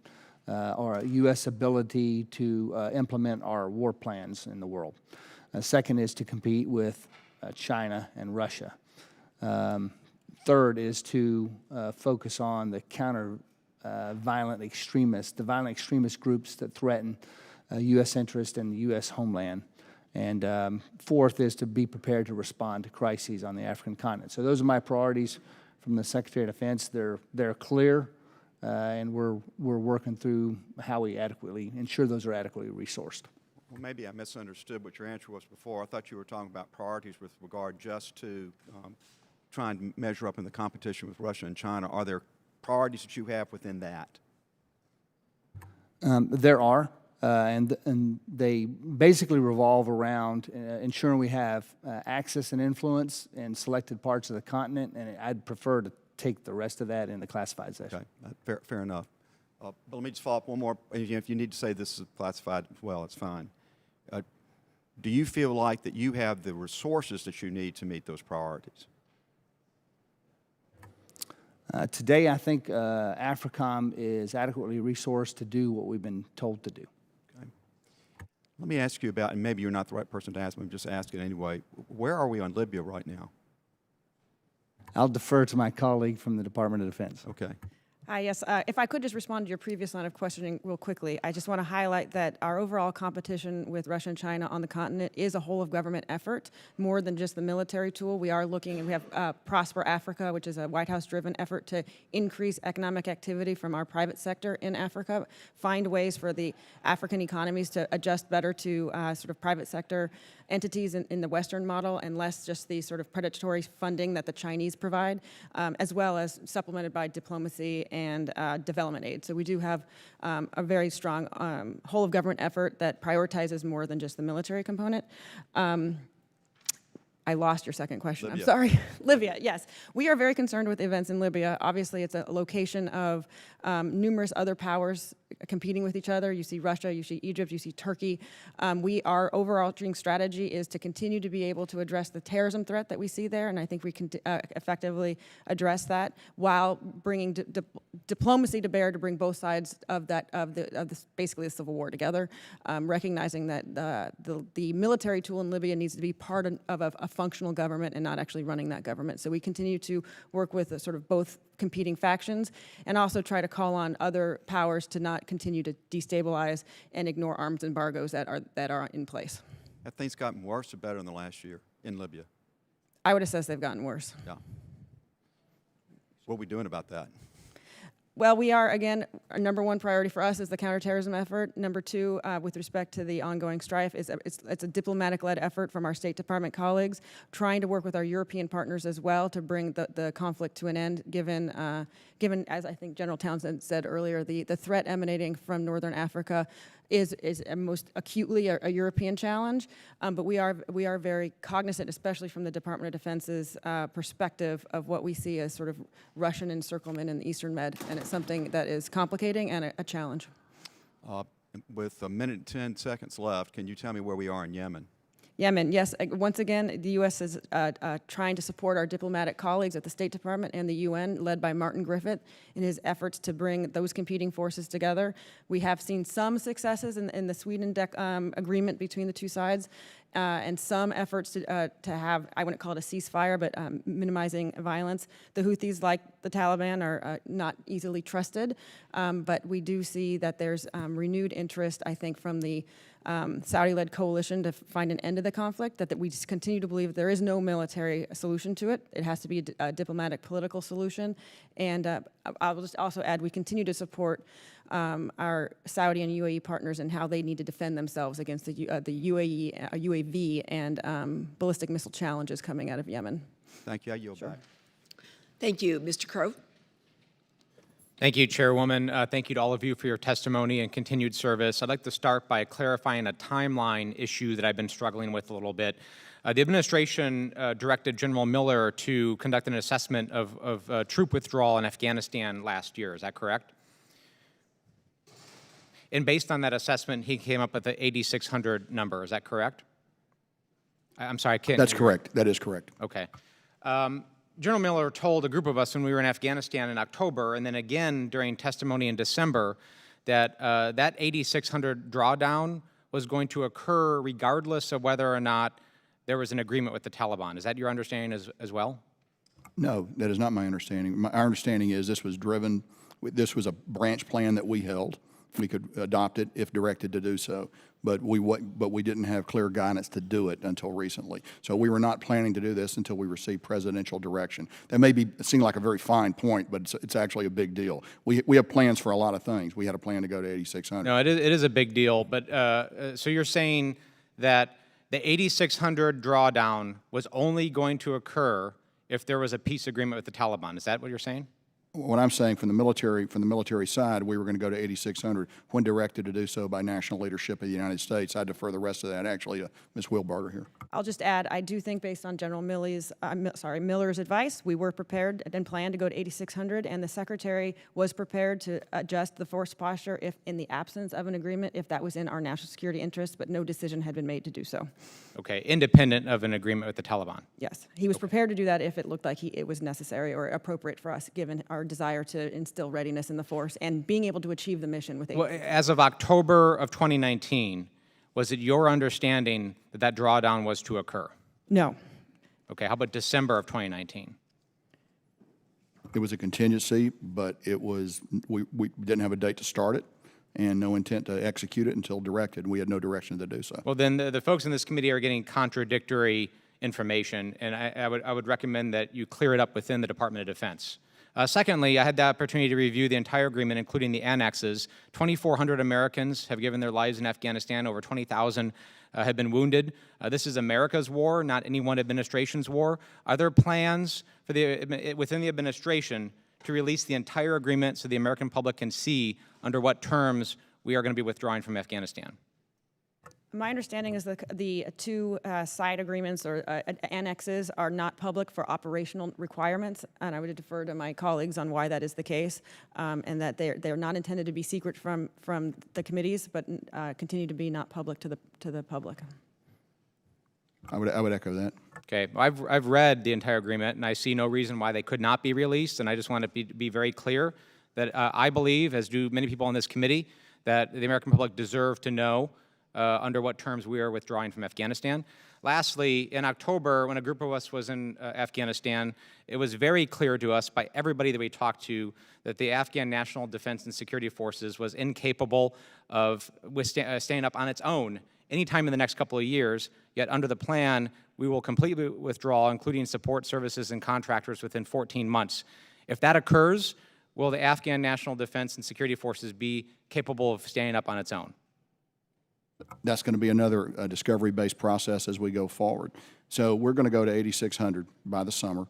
our U.S. ability to implement our war plans in the world. Second is to compete with China and Russia. Third is to focus on the violent extremist groups that threaten U.S. interest and the U.S. homeland. And fourth is to be prepared to respond to crises on the African continent. So those are my priorities from the Secretary of Defense. They're clear, and we're working through how we adequately ensure those are adequately resourced. Well, maybe I misunderstood what your answer was before. I thought you were talking about priorities with regard just to trying to measure up in the competition with Russia and China. Are there priorities that you have within that? There are, and they basically revolve around ensuring we have access and influence in selected parts of the continent, and I'd prefer to take the rest of that in the classified session. Okay, fair enough. But let me just follow up one more. If you need to say this is classified, well, it's fine. Do you feel like that you have the resources that you need to meet those priorities? Today, I think AFRICOM is adequately resourced to do what we've been told to do. Okay. Let me ask you about, and maybe you're not the right person to ask, but I'm just asking anyway. Where are we on Libya right now? I'll defer to my colleague from the Department of Defense. Okay. Yes, if I could just respond to your previous line of questioning real quickly, I just want to highlight that our overall competition with Russia and China on the continent is a whole of government effort, more than just the military tool. We are looking, and we have Prosper Africa, which is a White House-driven effort to increase economic activity from our private sector in Africa, find ways for the African economies to adjust better to sort of private sector entities in the Western model and less just the sort of predatory funding that the Chinese provide, as well as supplemented by diplomacy and development aid. So we do have a very strong whole of government effort that prioritizes more than just the military component. I lost your second question. Libya. I'm sorry. Libya, yes. We are very concerned with events in Libya. Obviously, it's a location of numerous other powers competing with each other. You see Russia, you see Egypt, you see Turkey. Our overarching strategy is to continue to be able to address the terrorism threat that we see there, and I think we can effectively address that while bringing diplomacy to bear to bring both sides of basically the civil war together, recognizing that the military tool in Libya needs to be part of a functional government and not actually running that government. So we continue to work with sort of both competing factions and also try to call on other powers to not continue to destabilize and ignore arms embargoes that are in place. Have things gotten worse or better in the last year in Libya? I would assess they've gotten worse. Yeah. What are we doing about that? Well, we are, again, our number one priority for us is the counterterrorism effort. Number two, with respect to the ongoing strife, it's a diplomatic-led effort from our State Department colleagues, trying to work with our European partners as well to bring the conflict to an end, given, as I think General Townsend said earlier, the threat emanating from Northern Africa is most acutely a European challenge, but we are very cognizant, especially from the Department of Defense's perspective, of what we see as sort of Russian encirclement in the Eastern Med, and it's something that is complicating and a challenge. With 1 minute and 10 seconds left, can you tell me where we are in Yemen? Yemen, yes. Once again, the U.S. is trying to support our diplomatic colleagues at the State Department and the UN, led by Martin Griffith, in his efforts to bring those competing forces together. We have seen some successes in the Sweden agreement between the two sides, and some efforts to have, I wouldn't call it a ceasefire, but minimizing violence. The Houthis, like the Taliban, are not easily trusted, but we do see that there's renewed interest, I think, from the Saudi-led coalition to find an end to the conflict, that we just continue to believe there is no military solution to it. It has to be a diplomatic, political solution. And I'll just also add, we continue to support our Saudi and UAE partners in how they need to defend themselves against the UAV and ballistic missile challenges coming out of Yemen. Thank you. I yield back. Thank you. Mr. Crow. Thank you, Chairwoman. Thank you to all of you for your testimony and continued service. I'd like to start by clarifying a timeline issue that I've been struggling with a little bit. The administration directed General Miller to conduct an assessment of troop withdrawal in Afghanistan last year. Is that correct? And based on that assessment, he came up with the 8,600 number. Is that correct? I'm sorry, I can't. That's correct. That is correct. Okay. General Miller told a group of us when we were in Afghanistan in October, and then again during testimony in December, that that 8,600 drawdown was going to occur regardless of whether or not there was an agreement with the Taliban. Is that your understanding as well? No, that is not my understanding. Our understanding is this was driven, this was a branch plan that we held. We could adopt it if directed to do so, but we didn't have clear guidance to do it until recently. So we were not planning to do this until we received presidential direction. That may seem like a very fine point, but it's actually a big deal. We have plans for a lot of things. We had a plan to go to 8,600. No, it is a big deal, but so you're saying that the 8,600 drawdown was only going to occur if there was a peace agreement with the Taliban. Is that what you're saying? What I'm saying from the military side, we were going to go to 8,600 when directed to do so by national leadership of the United States. I defer the rest of that actually to Ms. Wilbarger here. I'll just add, I do think based on General Miller's advice, we were prepared and planned to go to 8,600, and the Secretary was prepared to adjust the force posture if, in the absence of an agreement, if that was in our national security interest, but no decision had been made to do so. Okay, independent of an agreement with the Taliban. Yes, he was prepared to do that if it looked like it was necessary or appropriate for us, given our desire to instill readiness in the force and being able to achieve the mission with. Well, as of October of 2019, was it your understanding that that drawdown was to occur? No. Okay, how about December of 2019? It was a contingency, but it was, we didn't have a date to start it and no intent to execute it until directed. We had no direction to do so. Well, then the folks in this committee are getting contradictory information, and I would recommend that you clear it up within the Department of Defense. Secondly, I had the opportunity to review the entire agreement, including the annexes. 2,400 Americans have given their lives in Afghanistan. Over 20,000 have been wounded. This is America's war, not any one administration's war. Are there plans for within the administration to release the entire agreement so the American public can see under what terms we are going to be withdrawing from Afghanistan? My understanding is that the two side agreements or annexes are not public for operational requirements, and I would defer to my colleagues on why that is the case, and that they're not intended to be secret from the committees, but continue to be not public to the public. I would echo that. Okay, I've read the entire agreement, and I see no reason why they could not be released, and I just want to be very clear that I believe, as do many people on this committee, that the American public deserve to know under what terms we are withdrawing from Afghanistan. Lastly, in October, when a group of us was in Afghanistan, it was very clear to us by everybody that we talked to that the Afghan National Defense and Security Forces was incapable of staying up on its own anytime in the next couple of years, yet under the plan, we will completely withdraw, including support services and contractors, within 14 months. If that occurs, will the Afghan National Defense and Security Forces be capable of staying up on its own? That's going to be another discovery-based process as we go forward. So we're going to go to 8,600 by the summer.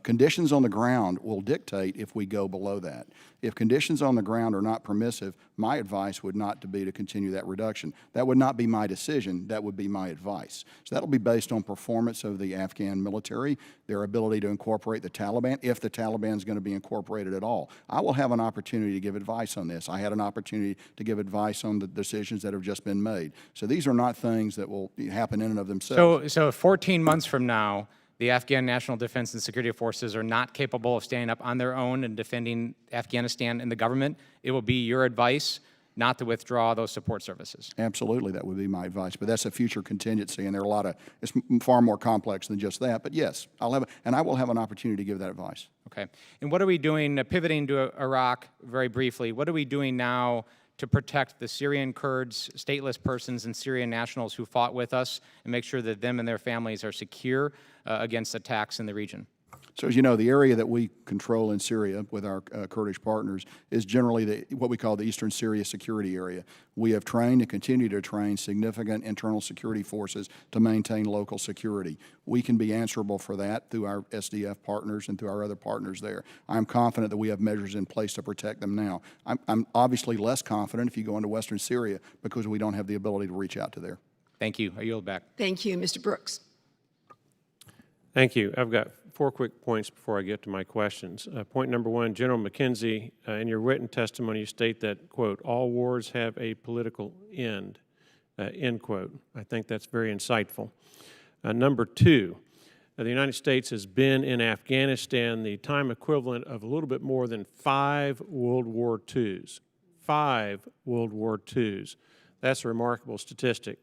Conditions on the ground will dictate if we go below that. If conditions on the ground are not permissive, my advice would not to be to continue that reduction. That would not be my decision. That would be my advice. So that'll be based on performance of the Afghan military, their ability to incorporate the Taliban, if the Taliban is going to be incorporated at all. I will have an opportunity to give advice on this. I had an opportunity to give advice on the decisions that have just been made. So these are not things that will happen in and of themselves. So 14 months from now, the Afghan National Defense and Security Forces are not capable of standing up on their own and defending Afghanistan and the government. It will be your advice not to withdraw those support services. Absolutely, that would be my advice. But that's a future contingency, and there are a lot of, it's far more complex than just that. But yes, I will have an opportunity to give that advice. Okay. And what are we doing, pivoting to Iraq very briefly, what are we doing now to protect the Syrian Kurds, stateless persons, and Syrian nationals who fought with us and make sure that them and their families are secure against attacks in the region? So as you know, the area that we control in Syria with our Kurdish partners is generally what we call the Eastern Syria Security Area. We have trained and continue to train significant internal security forces to maintain local security. We can be answerable for that through our SDF partners and through our other partners there. I'm confident that we have measures in place to protect them now. I'm obviously less confident if you go into Western Syria because we don't have the ability to reach out to there. Thank you. I yield back. Thank you. Mr. Brooks. Thank you. I've got 4 quick points before I get to my questions. Point number 1, General McKenzie, in your written testimony, you state that, quote, all wars have a political end, end quote. I think that's very insightful. Number 2, the United States has been in Afghanistan the time equivalent of a little bit more than 5 World War IIs. 5 World War IIs. That's a remarkable statistic.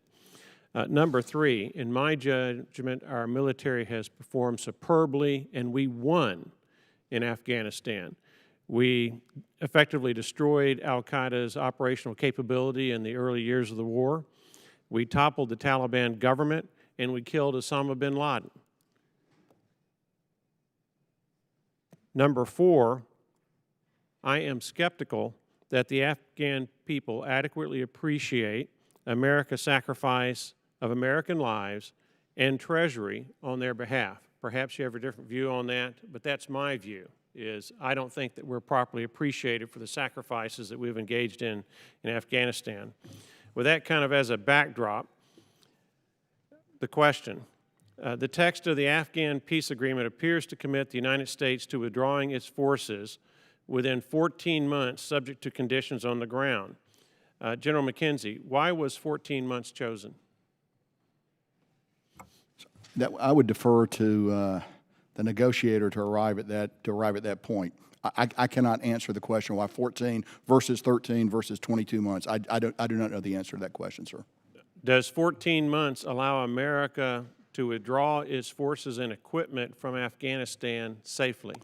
Number 3, in my judgment, our military has performed superbly, and we won in Afghanistan. We effectively destroyed al-Qaeda's operational capability in the early years of the war. We toppled the Taliban government, and we killed Osama bin Laden. Number 4, I am skeptical that the Afghan people adequately appreciate America's sacrifice of American lives and treasury on their behalf. Perhaps you have a different view on that, but that's my view. is I don't think that we're properly appreciated for the sacrifices that we've engaged in Afghanistan. With that kind of as a backdrop, the question. The text of the Afghan peace agreement appears to commit the United States to withdrawing its forces within 14 months, subject to conditions on the ground. General McKenzie, why was 14 months chosen? That I would defer to the negotiator to arrive at that point. I cannot answer the question why 14 versus 13 versus 22 months. I do not know the answer to that question, sir. Does 14 months allow America to withdraw its forces and equipment from Afghanistan safely?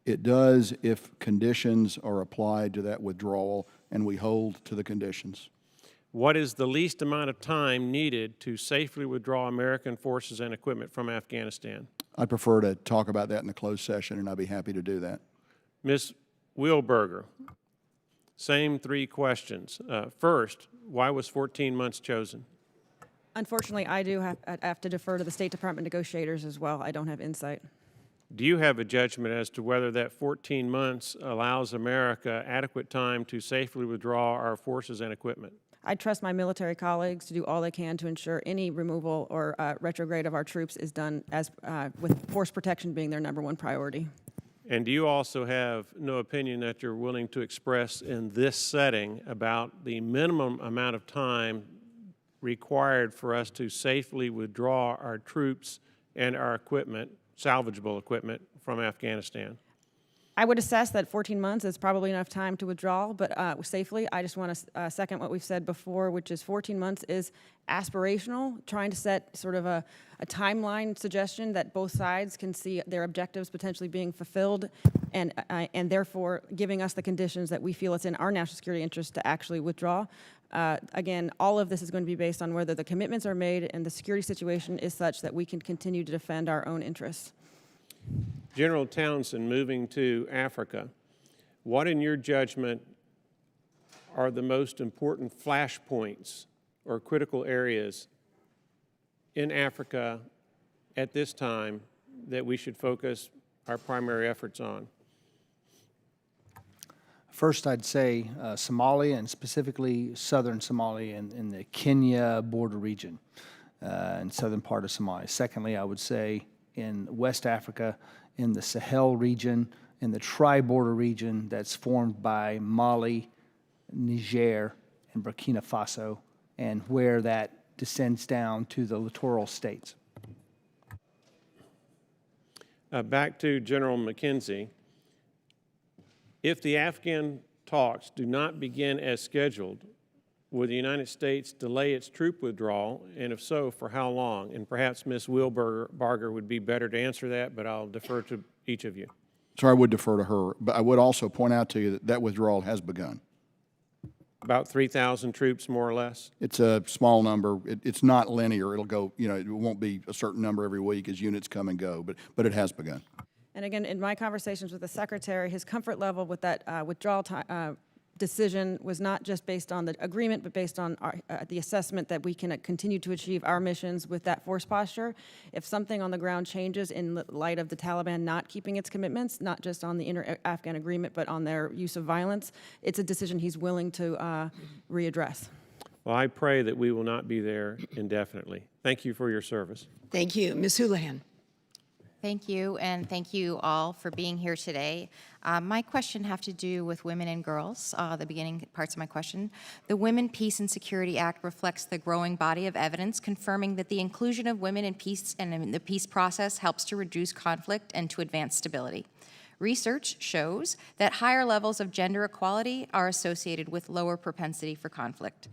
It does if conditions are applied to that withdrawal and we hold to the conditions. What is the least amount of time needed to safely withdraw American forces and equipment from Afghanistan? I'd prefer to talk about that in the closed session, and I'd be happy to do that. Ms. Wilberger, same three questions. First, why was 14 months chosen? Unfortunately, I do have to defer to the State Department negotiators as well. I don't have insight. Do you have a judgment as to whether that 14 months allows America adequate time to safely withdraw our forces and equipment? I trust my military colleagues to do all they can to ensure any removal or retrograde of our troops is done as with force protection being their #1 priority. And do you also have no opinion that you're willing to express in this setting about the minimum amount of time required for us to safely withdraw our troops and our equipment, salvageable equipment, from Afghanistan? I would assess that 14 months is probably enough time to withdraw, but safely. I just want to second what we've said before, which is 14 months is aspirational, trying to set sort of a timeline suggestion that both sides can see their objectives potentially being fulfilled, and therefore giving us the conditions that we feel it's in our national security interest to actually withdraw. Again, all of this is going to be based on whether the commitments are made and the security situation is such that we can continue to defend our own interests. General Townsend, moving to Africa, what in your judgment are the most important flashpoints or critical areas in Africa at this time that we should focus our primary efforts on? First, I'd say Somalia, and specifically southern Somalia in the Kenya border region and southern part of Somalia. Secondly, I would say in West Africa, in the Sahel region, in the tri-border region that's formed by Mali, Niger, and Burkina Faso, and where that descends down to the littoral states. Back to General McKenzie. If the Afghan talks do not begin as scheduled, would the United States delay its troop withdrawal, and if so, for how long? And perhaps Ms. Wilberger would be better to answer that, but I'll defer to each of you. So I would defer to her, but I would also point out to you that that withdrawal has begun. About 3,000 troops, more or less? It's a small number. It's not linear. It'll go, it won't be a certain number every week as units come and go, but it has begun. And again, in my conversations with the Secretary, his comfort level with that withdrawal decision was not just based on the agreement, but based on the assessment that we can continue to achieve our missions with that force posture. If something on the ground changes in light of the Taliban not keeping its commitments, not just on the inter-Afghan agreement, but on their use of violence, it's a decision he's willing to readdress. Well, I pray that we will not be there indefinitely. Thank you for your service. Thank you. Ms. Houlihan. Thank you, and thank you all for being here today. My question have to do with women and girls, the beginning parts of my question. The Women, Peace, and Security Act reflects the growing body of evidence confirming that the inclusion of women in peace and in the peace process helps to reduce conflict and to advance stability. Research shows that higher levels of gender equality are associated with lower propensity for conflict.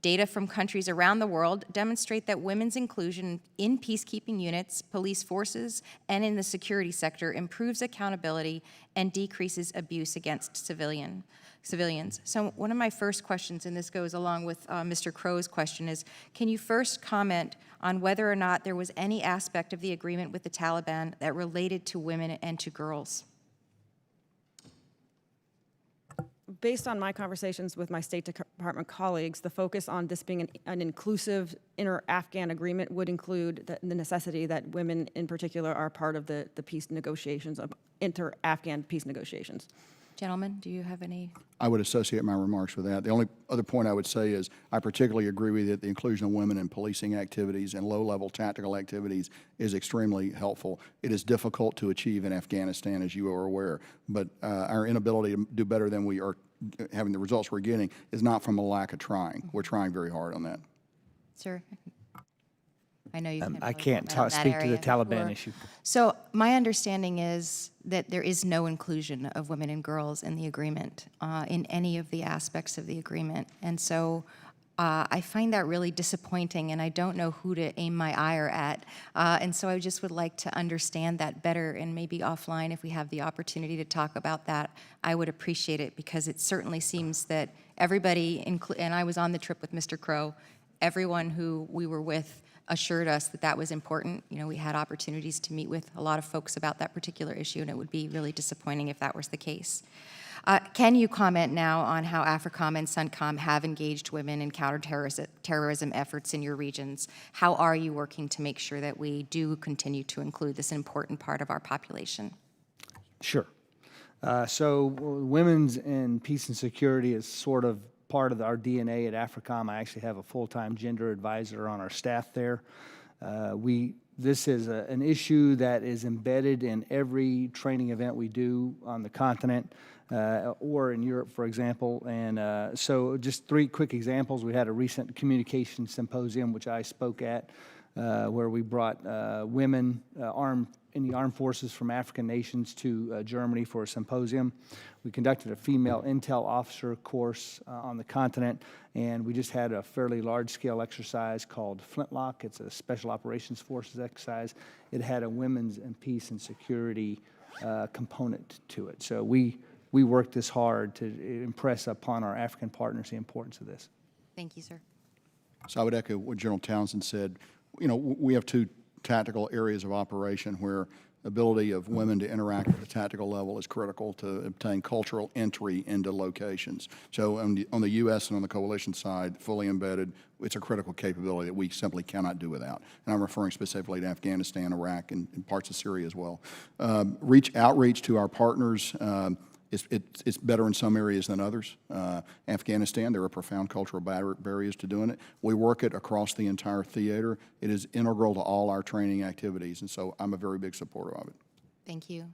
Data from countries around the world demonstrate that women's inclusion in peacekeeping units, police forces, and in the security sector improves accountability and decreases abuse against civilians. So one of my first questions, and this goes along with Mr. Crow's question, is can you first comment on whether or not there was any aspect of the agreement with the Taliban that related to women and to girls? based on my conversations with my State Department colleagues, the focus on this being an inclusive inter-Afghan agreement would include the necessity that women in particular are part of the peace negotiations, of inter-Afghan peace negotiations. Gentlemen, do you have any? I would associate my remarks with that. The only other point I would say is I particularly agree with you that the inclusion of women in policing activities and low-level tactical activities is extremely helpful. It is difficult to achieve in Afghanistan, as you are aware, but our inability to do better than we are having the results we're getting is not from a lack of trying. We're trying very hard on that. Sir? I know you can't. I really can't comment on that speak to the area. Taliban Sure. issue. So my understanding is that there is no inclusion of women and girls in the agreement, in any of the aspects of the agreement. And so I find that really disappointing, and I don't know who to aim my ire at. And so I just would like to understand that better, and maybe offline, if we have the opportunity to talk about that, I would appreciate it, because it certainly seems that everybody, and I was on the trip with Mr. Crow, everyone who we were with assured us that that was important. You know, we had opportunities to meet with a lot of folks about that particular issue, and it would be really disappointing if that was the case. Can you comment now on how AFRICOM and CENTCOM have engaged women in counterterrorism efforts in your regions? How are you working to make sure that we do continue to include this important part of our population? Sure. So women's in peace and security is sort of part of our DNA at AFRICOM. I actually have a full-time gender advisor on our staff there. This is an issue that is embedded in every training event we do on the continent or in Europe, for example. And so just 3 quick examples. We had a recent communication symposium, which I spoke at, where we brought women in the armed forces from African nations to Germany for a symposium. We conducted a female intel officer course on the continent, and we just had a fairly large-scale exercise called Flintlock. It's a Special Operations Forces exercise. It had a women's and peace and security component to it. So we worked this hard to impress upon our African partners the importance of this. Thank you, sir. So I would echo what General Townsend said. You know, we have 2 tactical areas of operation where ability of women to interact at the tactical level is critical to obtain cultural entry into locations. So on the U.S. and on the coalition side, fully embedded, it's a critical capability that we simply cannot do without. And I'm referring specifically to Afghanistan, Iraq, and parts of Syria as well. Outreach to our partners. It's better in some areas than others. Afghanistan, there are profound cultural barriers to doing it. We work it across the entire theater. It is integral to all our training activities, and so I'm a very big supporter of it. Thank you.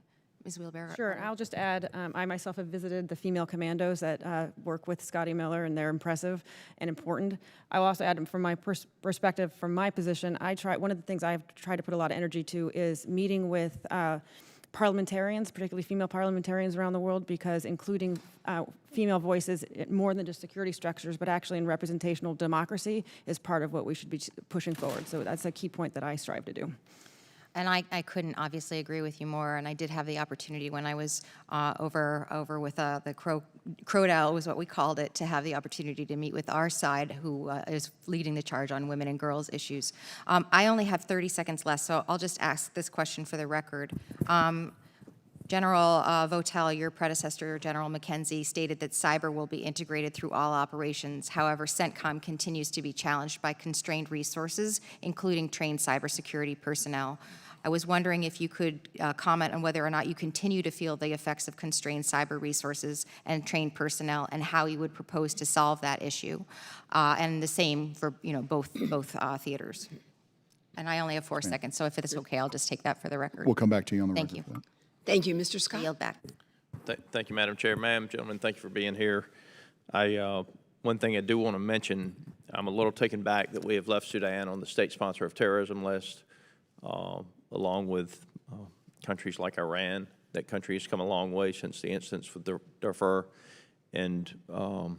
Ms. Wheelbarrow? Sure, I'll just add, I myself have visited the female commandos that work with Scotty Miller, and they're impressive and important. I will also add, from my perspective, from my position, one of the things I've tried to put a lot of energy to is meeting with parliamentarians, particularly female parliamentarians around the world, because including female voices, more than just security structures, but actually in representational democracy, is part of what we should be pushing forward. So that's a key point that I strive to do. And I couldn't obviously agree with you more. And I did have the opportunity when I was over with the Crodel, was what we called it, to have the opportunity to meet with our side, who is leading the charge on women and girls issues. I only have 30 seconds left, so I'll just ask this question for the record. General Votel, your predecessor, General McKenzie, stated that cyber will be integrated through all operations. However, CENTCOM continues to be challenged by constrained resources, including trained cybersecurity personnel. I was wondering if you could comment on whether or not you continue to feel the effects of constrained cyber resources and trained personnel, and how you would propose to solve that issue, and the same for both theaters. And I only have 4 seconds, so if it's okay, I'll just take that for the record. We'll come back to you on the Thank record. you. Thank you, Mr. Scott. I yield back. Thank you, Madam Chair. Ma'am, gentlemen, thank you for being here. One thing I do want to mention, I'm a little taken back that we have left Sudan on the state sponsor of terrorism list, along with countries like Iran. That country has come a long way since the incidents with Darfur, and I'm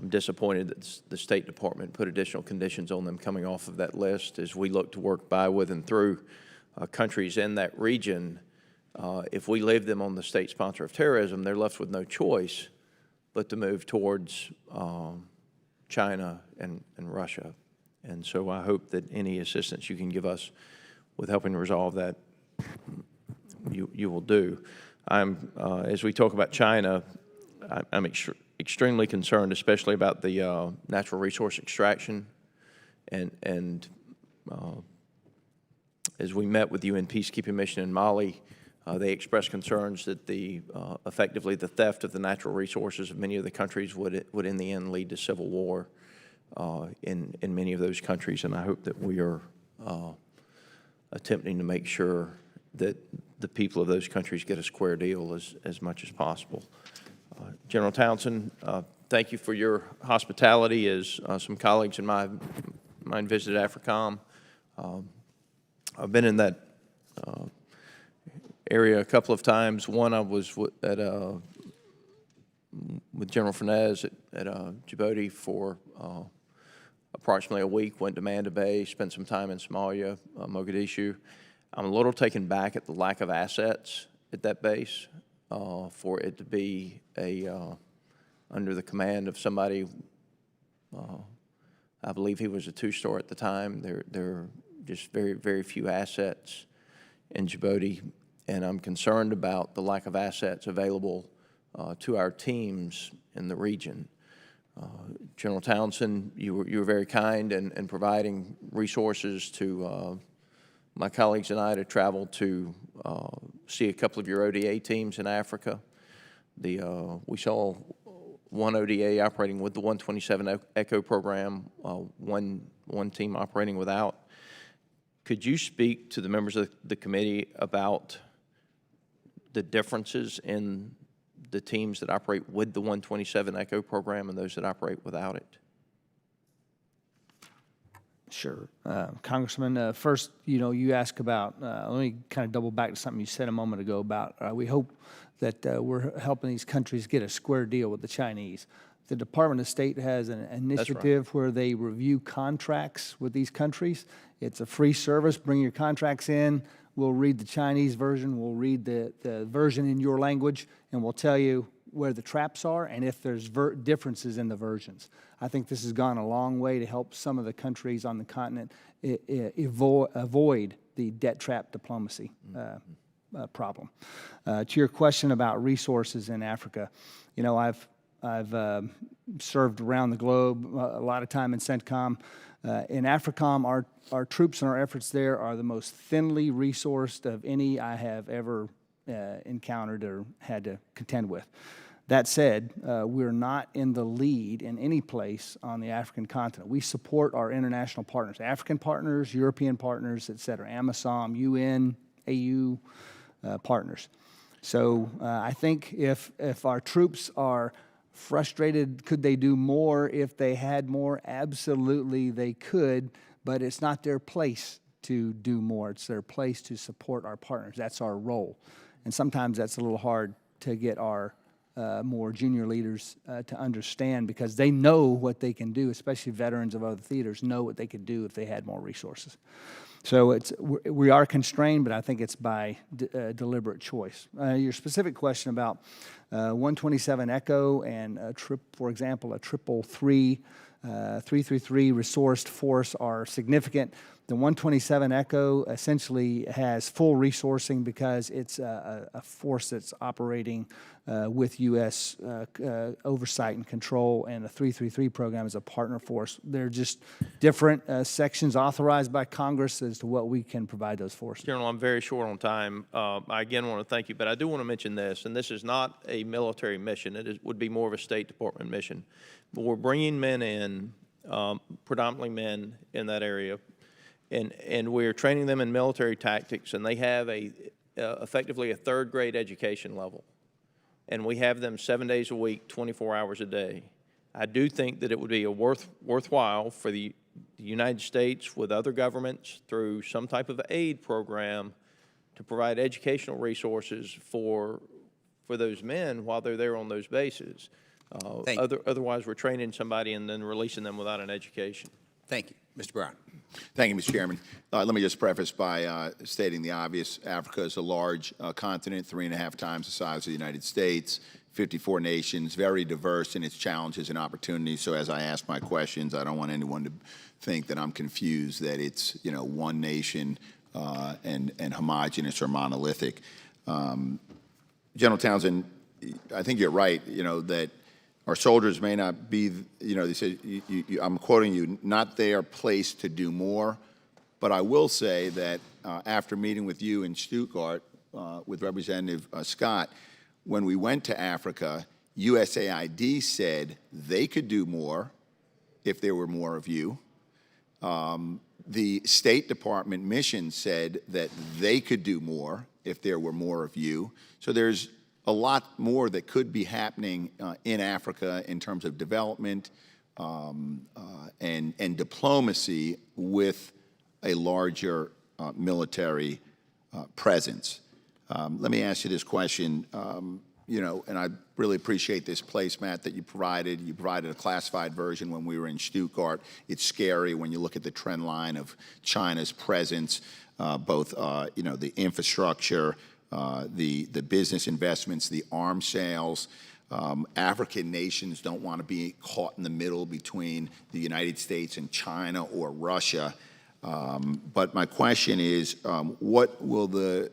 disappointed that the State Department put additional conditions on them coming off of that list as we look to work by, with, and through countries in that region. If we leave them on the state sponsor of terrorism, they're left with no choice but to move towards China and Russia. And so I hope that any assistance you can give us with helping resolve that, you will do. As we talk about China, I'm extremely concerned, especially about the natural resource extraction. And as we met with the UN peacekeeping mission in Mali, they expressed concerns that effectively the theft of the natural resources of many of the countries would in the end lead to civil war in many of those countries. And I hope that we are attempting to make sure that the people of those countries get a square deal as much as possible. General Townsend, thank you for your hospitality as some colleagues of mine visited AFRICOM. I've been in that area a couple of times. One, I was with General Fernez at Djibouti for approximately a week, went to Manda Bay, spent some time in Somalia, Mogadishu. I'm a little taken back at the lack of assets at that base for it to be under the command of somebody, I believe he was a two-star at the time. There are just very, very few assets in Djibouti, and I'm concerned about the lack of assets available to our teams in the region. General Townsend, you were very kind in providing resources to my colleagues and I to travel to see a couple of your ODA teams in Africa. We saw one ODA operating with the 127 ECHO program, one team operating without. Could you speak to the members of the committee about the differences in the teams that operate with the 127 ECHO program and those that operate without it? Sure. Congressman, first, you ask about, let me kind of double back to something you said a moment ago about we hope that we're helping these countries get a square deal with the Chinese. The Department of State has an initiative where they review contracts with these countries. It's a free service. Bring your contracts in. We'll read the Chinese version. We'll read the version in your language, and we'll tell you where the traps are and if there's differences in the versions. I think this has gone a long way to help some of the countries on the continent avoid the debt trap diplomacy problem. To your question about resources in Africa, I've served around the globe, a lot of time in CENTCOM. In AFRICOM, our troops and our efforts there are the most thinly resourced of any I have ever encountered or had to contend with. That said, we're not in the lead in any place on the African continent. We support our international partners, African partners, European partners, et cetera, AMISOM, UN, AU partners. So I think if our troops are frustrated, could they do more if they had more? Absolutely they could, but it's not their place to do more. It's their place to support our partners. That's our role. And sometimes that's a little hard to get our more junior leaders to understand because they know what they can do, especially veterans of other theaters know what they could do if they had more resources. So we are constrained, but I think it's by deliberate choice. Your specific question about 127 ECHO and for example, a 333 resourced force are significant. The 127 ECHO essentially has full resourcing because it's a force that's operating with U.S. Oversight and control, and the 333 program is a partner force. They're just different sections authorized by Congress as to what we can provide those forces. General, I'm very short on time. I again want to thank you, but I do want to mention this, and this is not a military mission. It would be more of a State Department mission. But we're bringing men in, predominantly men in that area, and we're training them in military tactics, and they have effectively a third-grade education level. And we have them 7 days a week, 24 hours a day. I do think that it would be worthwhile for the United States with other governments through some type of aid program to provide educational resources for those men while they're there on those bases. Otherwise, we're training somebody and then releasing them without an education. Thank you. Mr. Brown. Thank you, Mr. Chairman. Let me just preface by stating the obvious. Africa is a large continent, 3.5 times the size of the United States, 54 nations, very diverse in its challenges and opportunities. So as I ask my questions, I don't want anyone to think that I'm confused that it's, one nation and homogenous or monolithic. General Townsend, I think you're right, that our soldiers may not be, they said, I'm quoting you, not their place to do more. But I will say that after meeting with you in Stuttgart with Representative Scott, when we went to Africa, USAID said they could do more if there were more of you. The State Department mission said that they could do more if there were more of you. So there's a lot more that could be happening in Africa in terms of development and diplomacy with a larger military presence. Let me ask you this question, and I really appreciate this placemat that you provided. You provided a classified version when we were in Stuttgart. It's scary when you look at the trend line of China's presence, both, the infrastructure, the business investments, the arms sales. African nations don't want to be caught in the middle between the United States and China or Russia. But my question is, what will the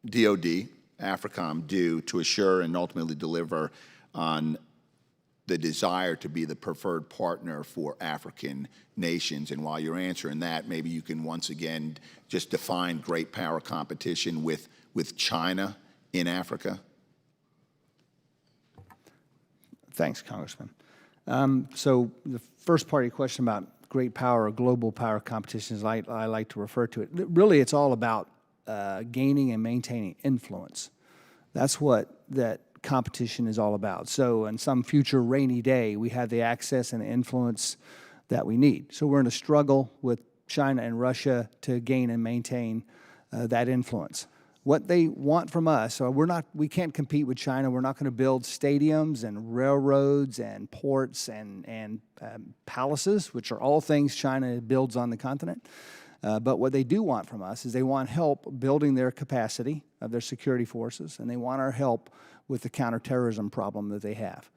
DoD, AFRICOM, do to assure and ultimately deliver on the desire to be the preferred partner for African nations? And while you're answering that, maybe you can once again just define great power competition with China in Africa. Thanks, Congressman. So the first part of your question about great power or global power competitions, I like to refer to it. Really, it's all about gaining and maintaining influence. That's what that competition is all about. So on some future rainy day, we have the access and the influence that we need. So we're in a struggle with China and Russia to gain and maintain that influence. What they want from us, so we can't compete with China. We're not going to build stadiums and railroads and ports and palaces, which are all things China builds on the continent. But what they do want from us is they want help building their capacity of their security forces, and they want our help with the counterterrorism problem that they have.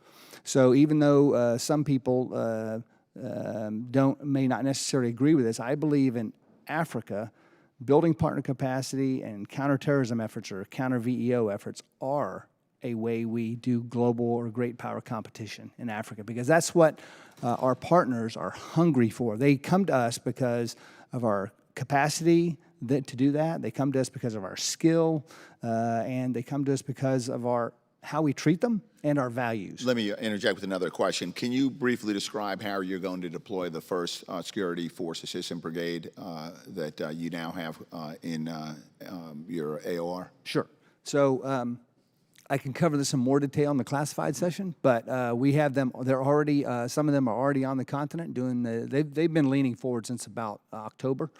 So even though some people may not necessarily agree with this, I believe in Africa, building partner capacity and counterterrorism efforts or counter-VEO efforts are a way we do global or great power competition in Africa, because that's what our partners are hungry for. They come to us because of our capacity to do that. They come to us because of our skill, and they come to us because of how we treat them and our values. Let me interject with another question. Can you briefly describe how you're going to deploy the first Security Force Assistant Brigade that you now have in your AOR? Sure. So I can cover this in more detail in the classified session, but we have them. They're already. Some of them are already on the continent doing they've been leaning forward since about October.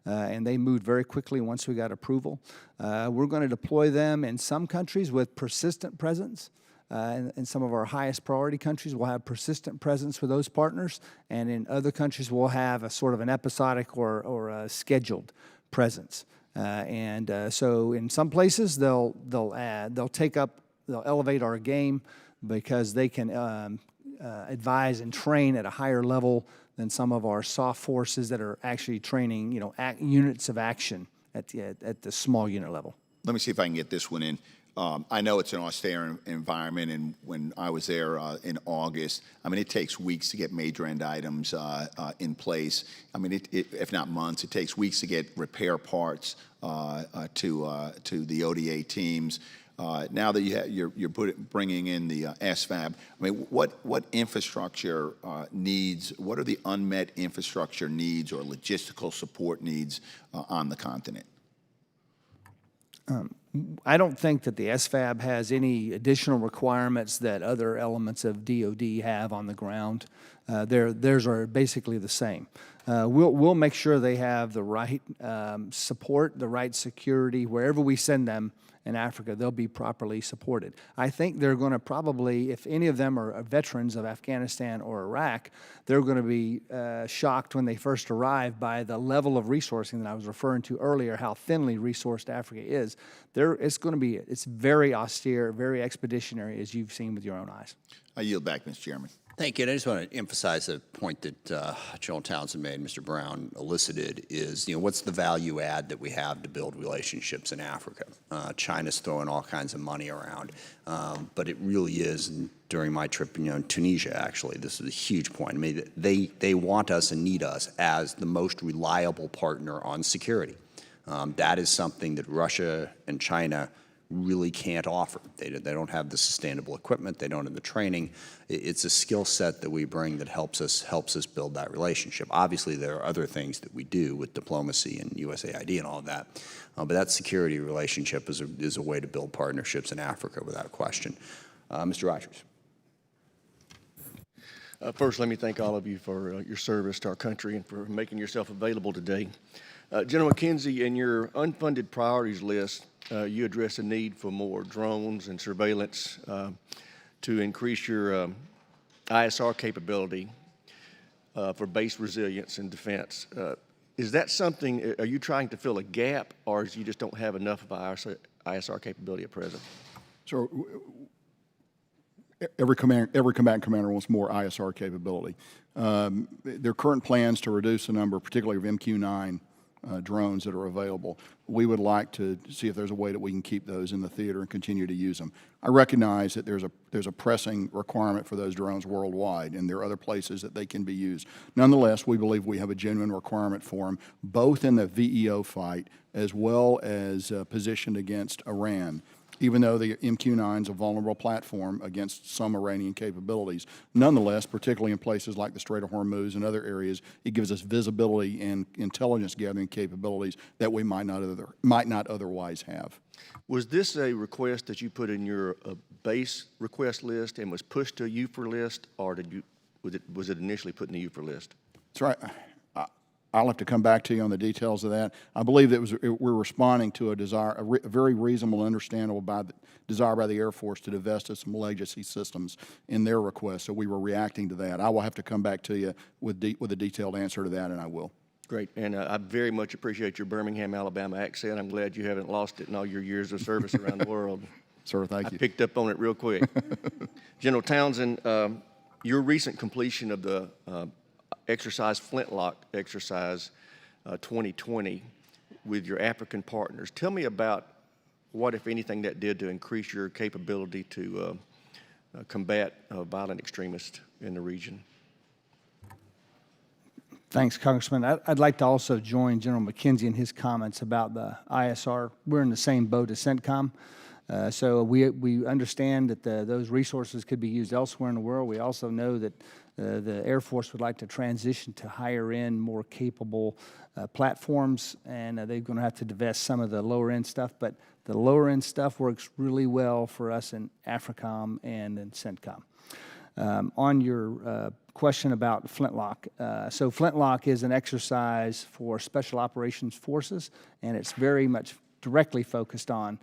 And they moved very quickly once we got approval. We're going to deploy them in some countries with persistent presence. In some of our highest priority countries, we'll have persistent presence with those partners. And in other countries, we'll have a sort of an episodic or a scheduled presence. So in some places, they'll elevate our game because they can advise and train at a higher level than some of our soft forces that are actually training, units of action at the small unit level. Let me see if I can get this one in. I know it's an austere environment, and when I was there in August, it takes weeks to get major end items in place. If not months, it takes weeks to get repair parts to the ODA teams. Now that you're bringing in the SFAB, what infrastructure needs? What are the unmet infrastructure needs or logistical support needs on the continent? I don't think that the SFAB has any additional requirements that other elements of DoD have on the ground. Theirs are basically the same. We'll make sure they have the right support, the right security. Wherever we send them in Africa, they'll be properly supported. I think they're going to probably, if any of them are veterans of Afghanistan or Iraq, they're going to be shocked when they first arrive by the level of resourcing that I was referring to earlier, how thinly resourced Africa is. It's very austere, very expeditionary, as you've seen with your own eyes. I yield back, Mr. Chairman. Thank you. And I just want to emphasize a point that General Townsend made, Mr. Brown elicited, is, what's the value add that we have to build relationships in Africa? China's throwing all kinds of money around, but it really is, and during my trip in Tunisia, actually, this is a huge point. I mean, they want us and need us as the most reliable partner on security. That is something that Russia and China really can't offer. They don't have the sustainable equipment. They don't have the training. It's a skill set that we bring that helps us build that relationship. Obviously, there are other things that we do with diplomacy and USAID and all of that, but that security relationship is a way to build partnerships in Africa without question. Mr. Rogers. First, let me thank all of you for your service to our country and for making yourself available today. General McKenzie, in your unfunded priorities list, you address the need for more drones and surveillance to increase your ISR capability for base resilience and defense. Is that something, are you trying to fill a gap, or is you just don't have enough of ISR capability at present? So every combatant commander wants more ISR capability. There are current plans to reduce the number, particularly of MQ-9 drones that are available. We would like to see if there's a way that we can keep those in the theater and continue to use them. I recognize that there's a pressing requirement for those drones worldwide, and there are other places that they can be used. Nonetheless, we believe we have a genuine requirement for them, both in the VEO fight as well as positioned against Iran. Even though the MQ-9 is a vulnerable platform against some Iranian capabilities. Nonetheless, particularly in places like the Strait of Hormuz and other areas, it gives us visibility and intelligence gathering capabilities that we might not otherwise have. Was this a request that you put in your base request list and was pushed to a UFR list, or was it initially put in the UFR list? That's right. I'll have to come back to you on the details of that. I believe that we're responding to a very reasonable and understandable desire by the Air Force to divest of some legacy systems in their request, so we were reacting to that. I will have to come back to you with a detailed answer to that, and I will. Great, and I very much appreciate your Birmingham, Alabama accent. I'm glad you haven't lost it in all your years of service around the world. Sir, thank you. I picked up on it real quick. General Townsend, your recent completion of the Flintlock exercise 2020 with your African partners. Tell me about what, if anything, that did to increase your capability to combat violent extremists in the region. Thanks, Congressman. I'd like to also join General McKenzie in his comments about the ISR. We're in the same boat as CENTCOM. So we understand that those resources could be used elsewhere in the world. We also know that the Air Force would like to transition to higher-end, more capable platforms, and they're going to have to divest some of the lower-end stuff. But the lower-end stuff works really well for us in AFRICOM and in CENTCOM. On your question about Flintlock, so Flintlock is an exercise for Special Operations Forces, and it's very much directly focused on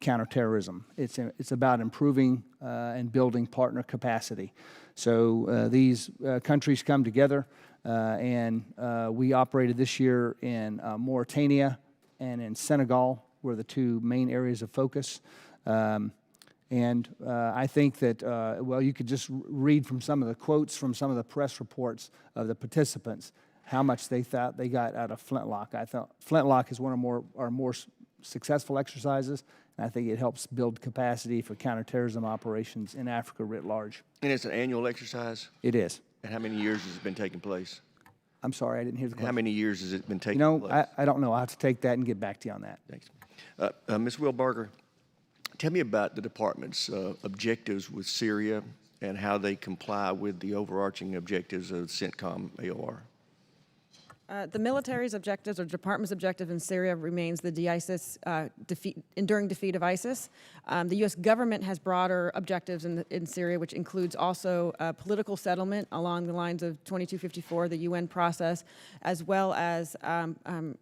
counterterrorism. It's about improving and building partner capacity. So these countries come together, and we operated this year in Mauritania and in Senegal, were the two main areas of focus. And I think that, well, you could just read from some of the quotes from some of the press reports of the participants how much they thought they got out of Flintlock. I thought Flintlock is one of our more successful exercises, and I think it helps build capacity for counterterrorism operations in Africa writ large. And it's an annual exercise? It is. And how many years has it been taking place? I'm sorry, I didn't hear the question. How many years has it been taking place? I don't know. I'll have to take that and get back to you on that. Thanks. Ms. Wilbarger, tell me about the department's objectives with Syria and how they comply with the overarching objectives of CENTCOM AOR. The military's objectives, or department's objective in Syria, remains the de-ISIS, enduring defeat of ISIS. The U.S. government has broader objectives in Syria, which includes also political settlement along the lines of 2254, the UN process, as well as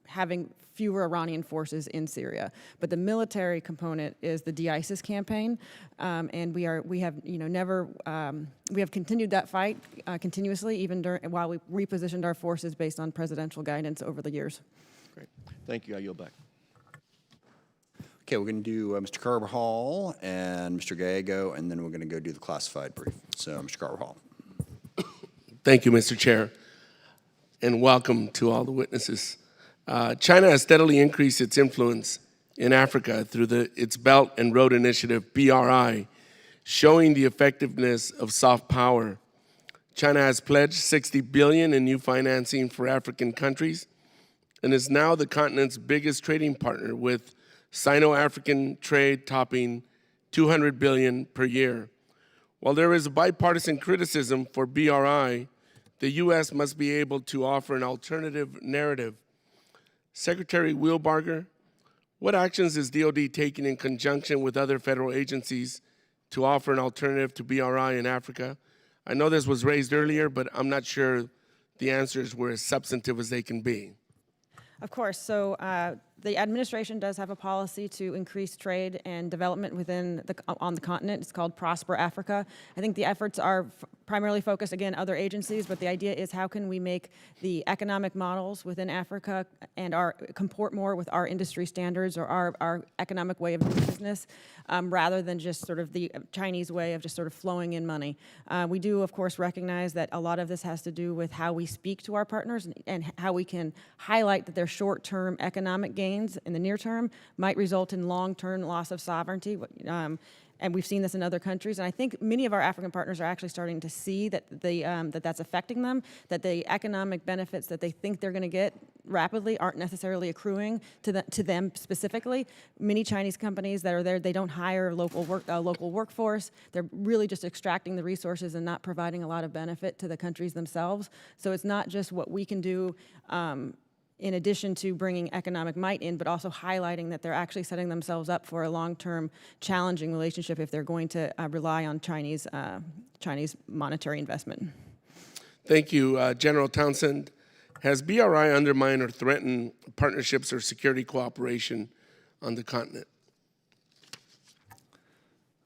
having fewer Iranian forces in Syria. But the military component is the de-ISIS campaign, and we have continued that fight continuously, even while we repositioned our forces based on presidential guidance over the years. Great. Thank you. I yield back. Okay, we're going to do Mr. Carvajal and Mr. Gallego, and then we're going to go do the classified brief. So, Mr. Carvajal. Thank you, Mr. Chair, and welcome to all the witnesses. China has steadily increased its influence in Africa through its Belt and Road Initiative, BRI, showing the effectiveness of soft power. China has pledged $60 billion in new financing for African countries and is now the continent's biggest trading partner, with Sino-African trade topping $200 billion per year. While there is a bipartisan criticism for BRI, the U.S. must be able to offer an alternative narrative. Secretary Wilbarger, what actions is DoD taking in conjunction with other federal agencies to offer an alternative to BRI in Africa? I know this was raised earlier, but I'm not sure the answers were as substantive as they can be. Of course. So the administration does have a policy to increase trade and development on the continent. It's called Prosper Africa. I think the efforts are primarily focused, again, other agencies, but the idea is how can we make the economic models within Africa and comport more with our industry standards or our economic way of doing business, rather than just sort of the Chinese way of just sort of flowing in money. We do, of course, recognize that a lot of this has to do with how we speak to our partners and how we can highlight that their short-term economic gains in the near term might result in long-term loss of sovereignty. And we've seen this in other countries. And I think many of our African partners are actually starting to see that that's affecting them, that the economic benefits that they think they're going to get rapidly aren't necessarily accruing to them specifically. Many Chinese companies that are there, they don't hire local workforce. They're really just extracting the resources and not providing a lot of benefit to the countries themselves. So it's not just what we can do in addition to bringing economic might in, but also highlighting that they're actually setting themselves up for a long-term challenging relationship if they're going to rely on Chinese monetary investment. Thank you. General Townsend, has BRI undermined or threatened partnerships or security cooperation on the continent?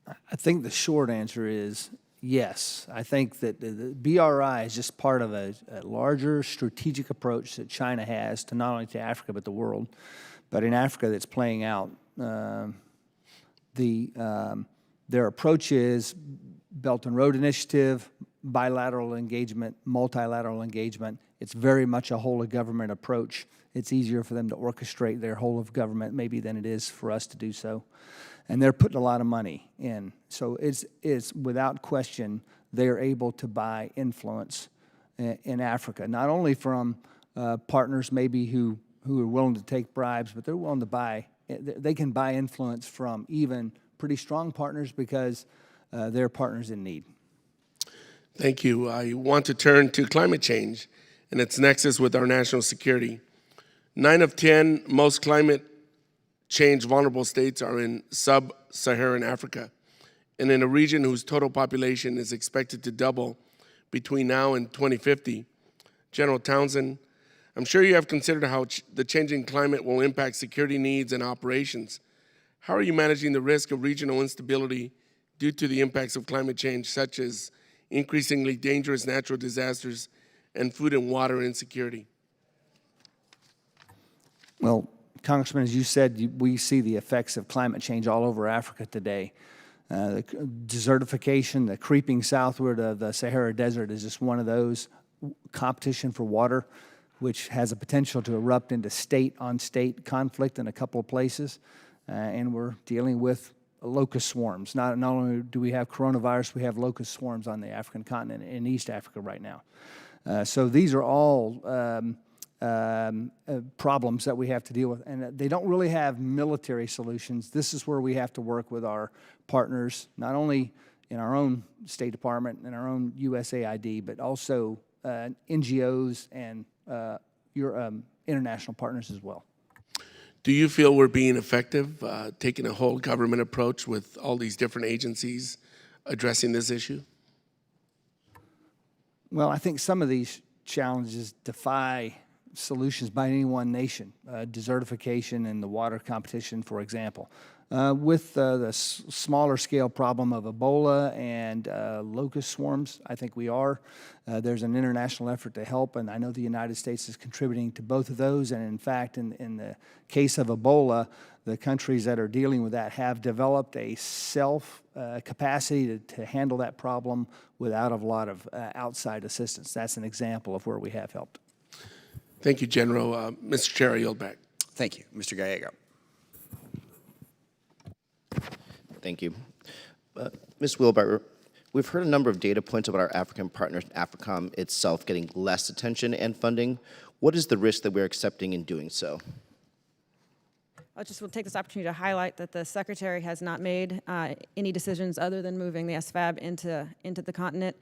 I think the short answer is yes. I think that the BRI is just part of a larger strategic approach that China has to not only to Africa but the world. But in Africa, that's playing out. Their approach is Belt and Road Initiative, bilateral engagement, multilateral engagement. It's very much a whole-of-government approach. It's easier for them to orchestrate their whole-of-government maybe than it is for us to do so. And they're putting a lot of money in. So it's without question, they're able to buy influence in Africa, not only from partners maybe who are willing to take bribes, but they're willing to buy, they can buy influence from even pretty strong partners because they're partners in need. Thank you. I want to turn to climate change and its nexus with our national security. 9 of 10 most climate change vulnerable states are in sub-Saharan Africa, and in a region whose total population is expected to double between now and 2050. General Townsend, I'm sure you have considered how the changing climate will impact security needs and operations. How are you managing the risk of regional instability due to the impacts of climate change, such as increasingly dangerous natural disasters and food and water insecurity? Well, Congressman, as you said, we see the effects of climate change all over Africa today. The desertification, the creeping southward of the Sahara Desert is just one of those. Competition for water, which has a potential to erupt into state-on-state conflict in a couple of places. And we're dealing with locust swarms. Not only do we have coronavirus, we have locust swarms on the African continent in East Africa right now. So these are all problems that we have to deal with, and they don't really have military solutions. This is where we have to work with our partners, not only in our own State Department and our own USAID, but also NGOs and your international partners as well. Do you feel we're being effective, taking a whole government approach with all these different agencies addressing this issue? Well, I think some of these challenges defy solutions by any one nation. Desertification and the water competition, for example. With the smaller scale problem of Ebola and locust swarms, I think we are. There's an international effort to help, and I know the United States is contributing to both of those. And in fact, in the case of Ebola, the countries that are dealing with that have developed a capacity to handle that problem without a lot of outside assistance. That's an example of where we have helped. Thank you, General. Mr. Chair, I yield back. Thank you. Mr. Gallego. Thank you. Ms. Wilbarger, we've heard a number of data points about our African partner, AFRICOM itself, getting less attention and funding. What is the risk that we're accepting in doing so? I just will take this opportunity to highlight that the Secretary has not made any decisions other than moving the SFAB into the continent.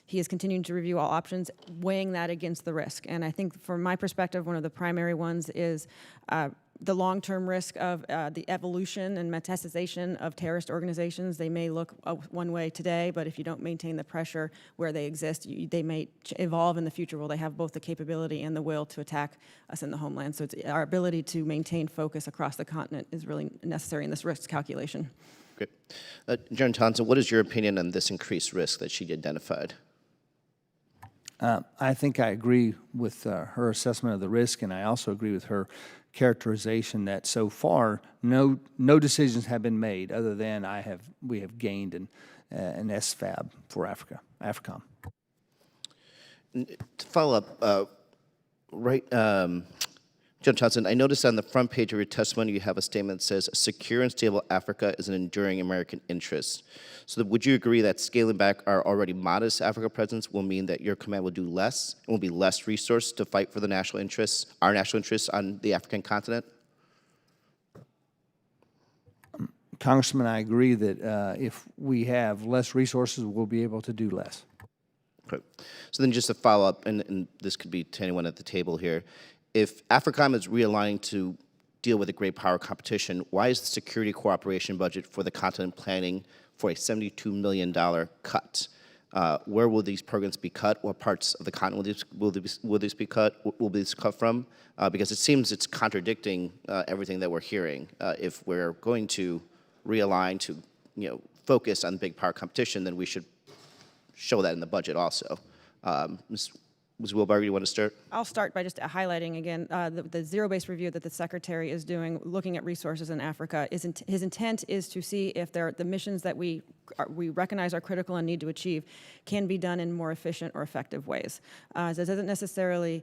He is continuing to review all options, weighing that against the risk. And I think from my perspective, one of the primary ones is the long-term risk of the evolution and metastasization of terrorist organizations. They may look one way today, but if you don't maintain the pressure where they exist, they may evolve in the future where they have both the capability and the will to attack us in the homeland. So it's our ability to maintain focus across the continent is really necessary in this risk calculation. Great. General Thompson, what is your opinion on this increased risk that she identified? I think I agree with her assessment of the risk, and I also agree with her characterization that so far no decisions have been made other than we have gained an SFAB for AFRICOM. To follow up, General Thompson, I noticed on the front page of your testimony you have a statement that says, "A secure and stable Africa is an enduring American interest." So would you agree that scaling back our already modest Africa presence will mean that your command will do less and will be less resourced to fight for the national interests, our national interests on the African continent? Congressman, I agree that if we have less resources, we'll be able to do less. Okay. So then just to follow up, and this could be to anyone at the table here, if AFRICOM is realigning to deal with a great power competition, why is the security cooperation budget for the continent planning for a $72 million cut? Where will these programs be cut? What parts of the continent will this be cut? Will this cut from? Because it seems it's contradicting everything that we're hearing. If we're going to realign to focus on big power competition, then we should show that in the budget also. Ms. Wilbarger, you want to start? I'll start by just highlighting again the zero-based review that the Secretary is doing, looking at resources in Africa. His intent is to see if the missions that we recognize are critical and need to achieve can be done in more efficient or effective ways. That doesn't necessarily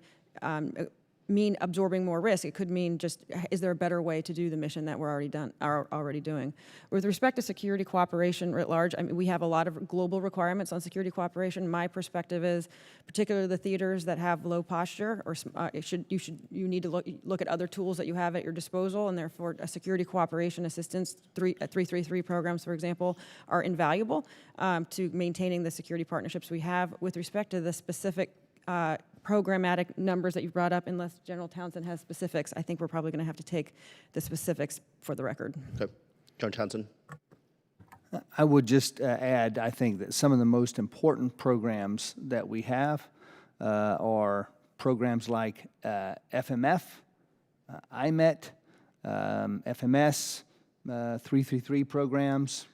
mean absorbing more risk. It could mean just, is there a better way to do the mission that we're already doing? With respect to security cooperation writ large, I mean, we have a lot of global requirements on security cooperation. My perspective is, particularly the theaters that have low posture, or you need to look at other tools that you have at your disposal, and therefore a security cooperation assistance 333 programs, for example, are invaluable to maintaining the security partnerships we have. With respect to the specific programmatic numbers that you brought up, unless General Townsend has specifics, I think we're probably going to have to take the specifics for the record. Okay. General Townsend? I would just add, I think that some of the most important programs that we have are programs like FMF, IMET, FMS, 333 programs,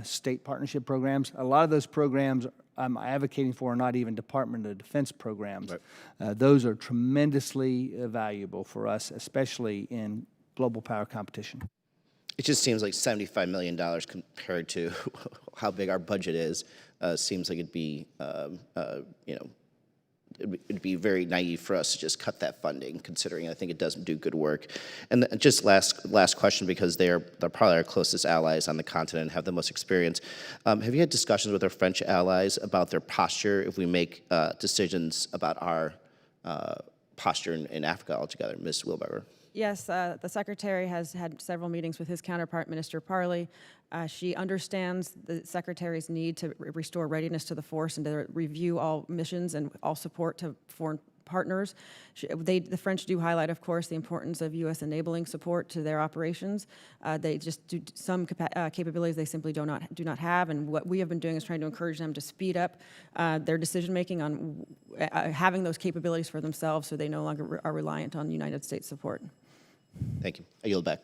state partnership programs. A lot of those programs I'm advocating for are not even Department of Defense programs. Right. Those are tremendously valuable for us, especially in global power competition. It just seems like $75 million compared to how big our budget is. Seems like it'd be, it'd be very naive for us to just cut that funding, considering I think it doesn't do good work. And just last question, because they're probably our closest allies on the continent and have the most experience. Have you had discussions with our French allies about their posture if we make decisions about our posture in Africa altogether? Ms. Wilbarger. Yes, the Secretary has had several meetings with his counterpart, Minister Parley. She understands the Secretary's need to restore readiness to the force and to review all missions and all support to foreign partners. The French do highlight, of course, the importance of U.S. enabling support to their operations. They just do some capabilities they simply do not have, and what we have been doing is trying to encourage them to speed up their decision-making on having those capabilities for themselves so they no longer are reliant on United States support. Thank you. I yield back.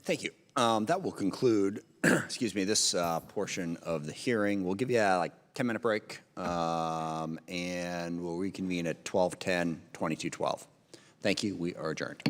Thank you. That will conclude, excuse me, this portion of the hearing. We'll give you a 10-minute break, and we'll reconvene at 12:10, 22:12. Thank you. We are adjourned.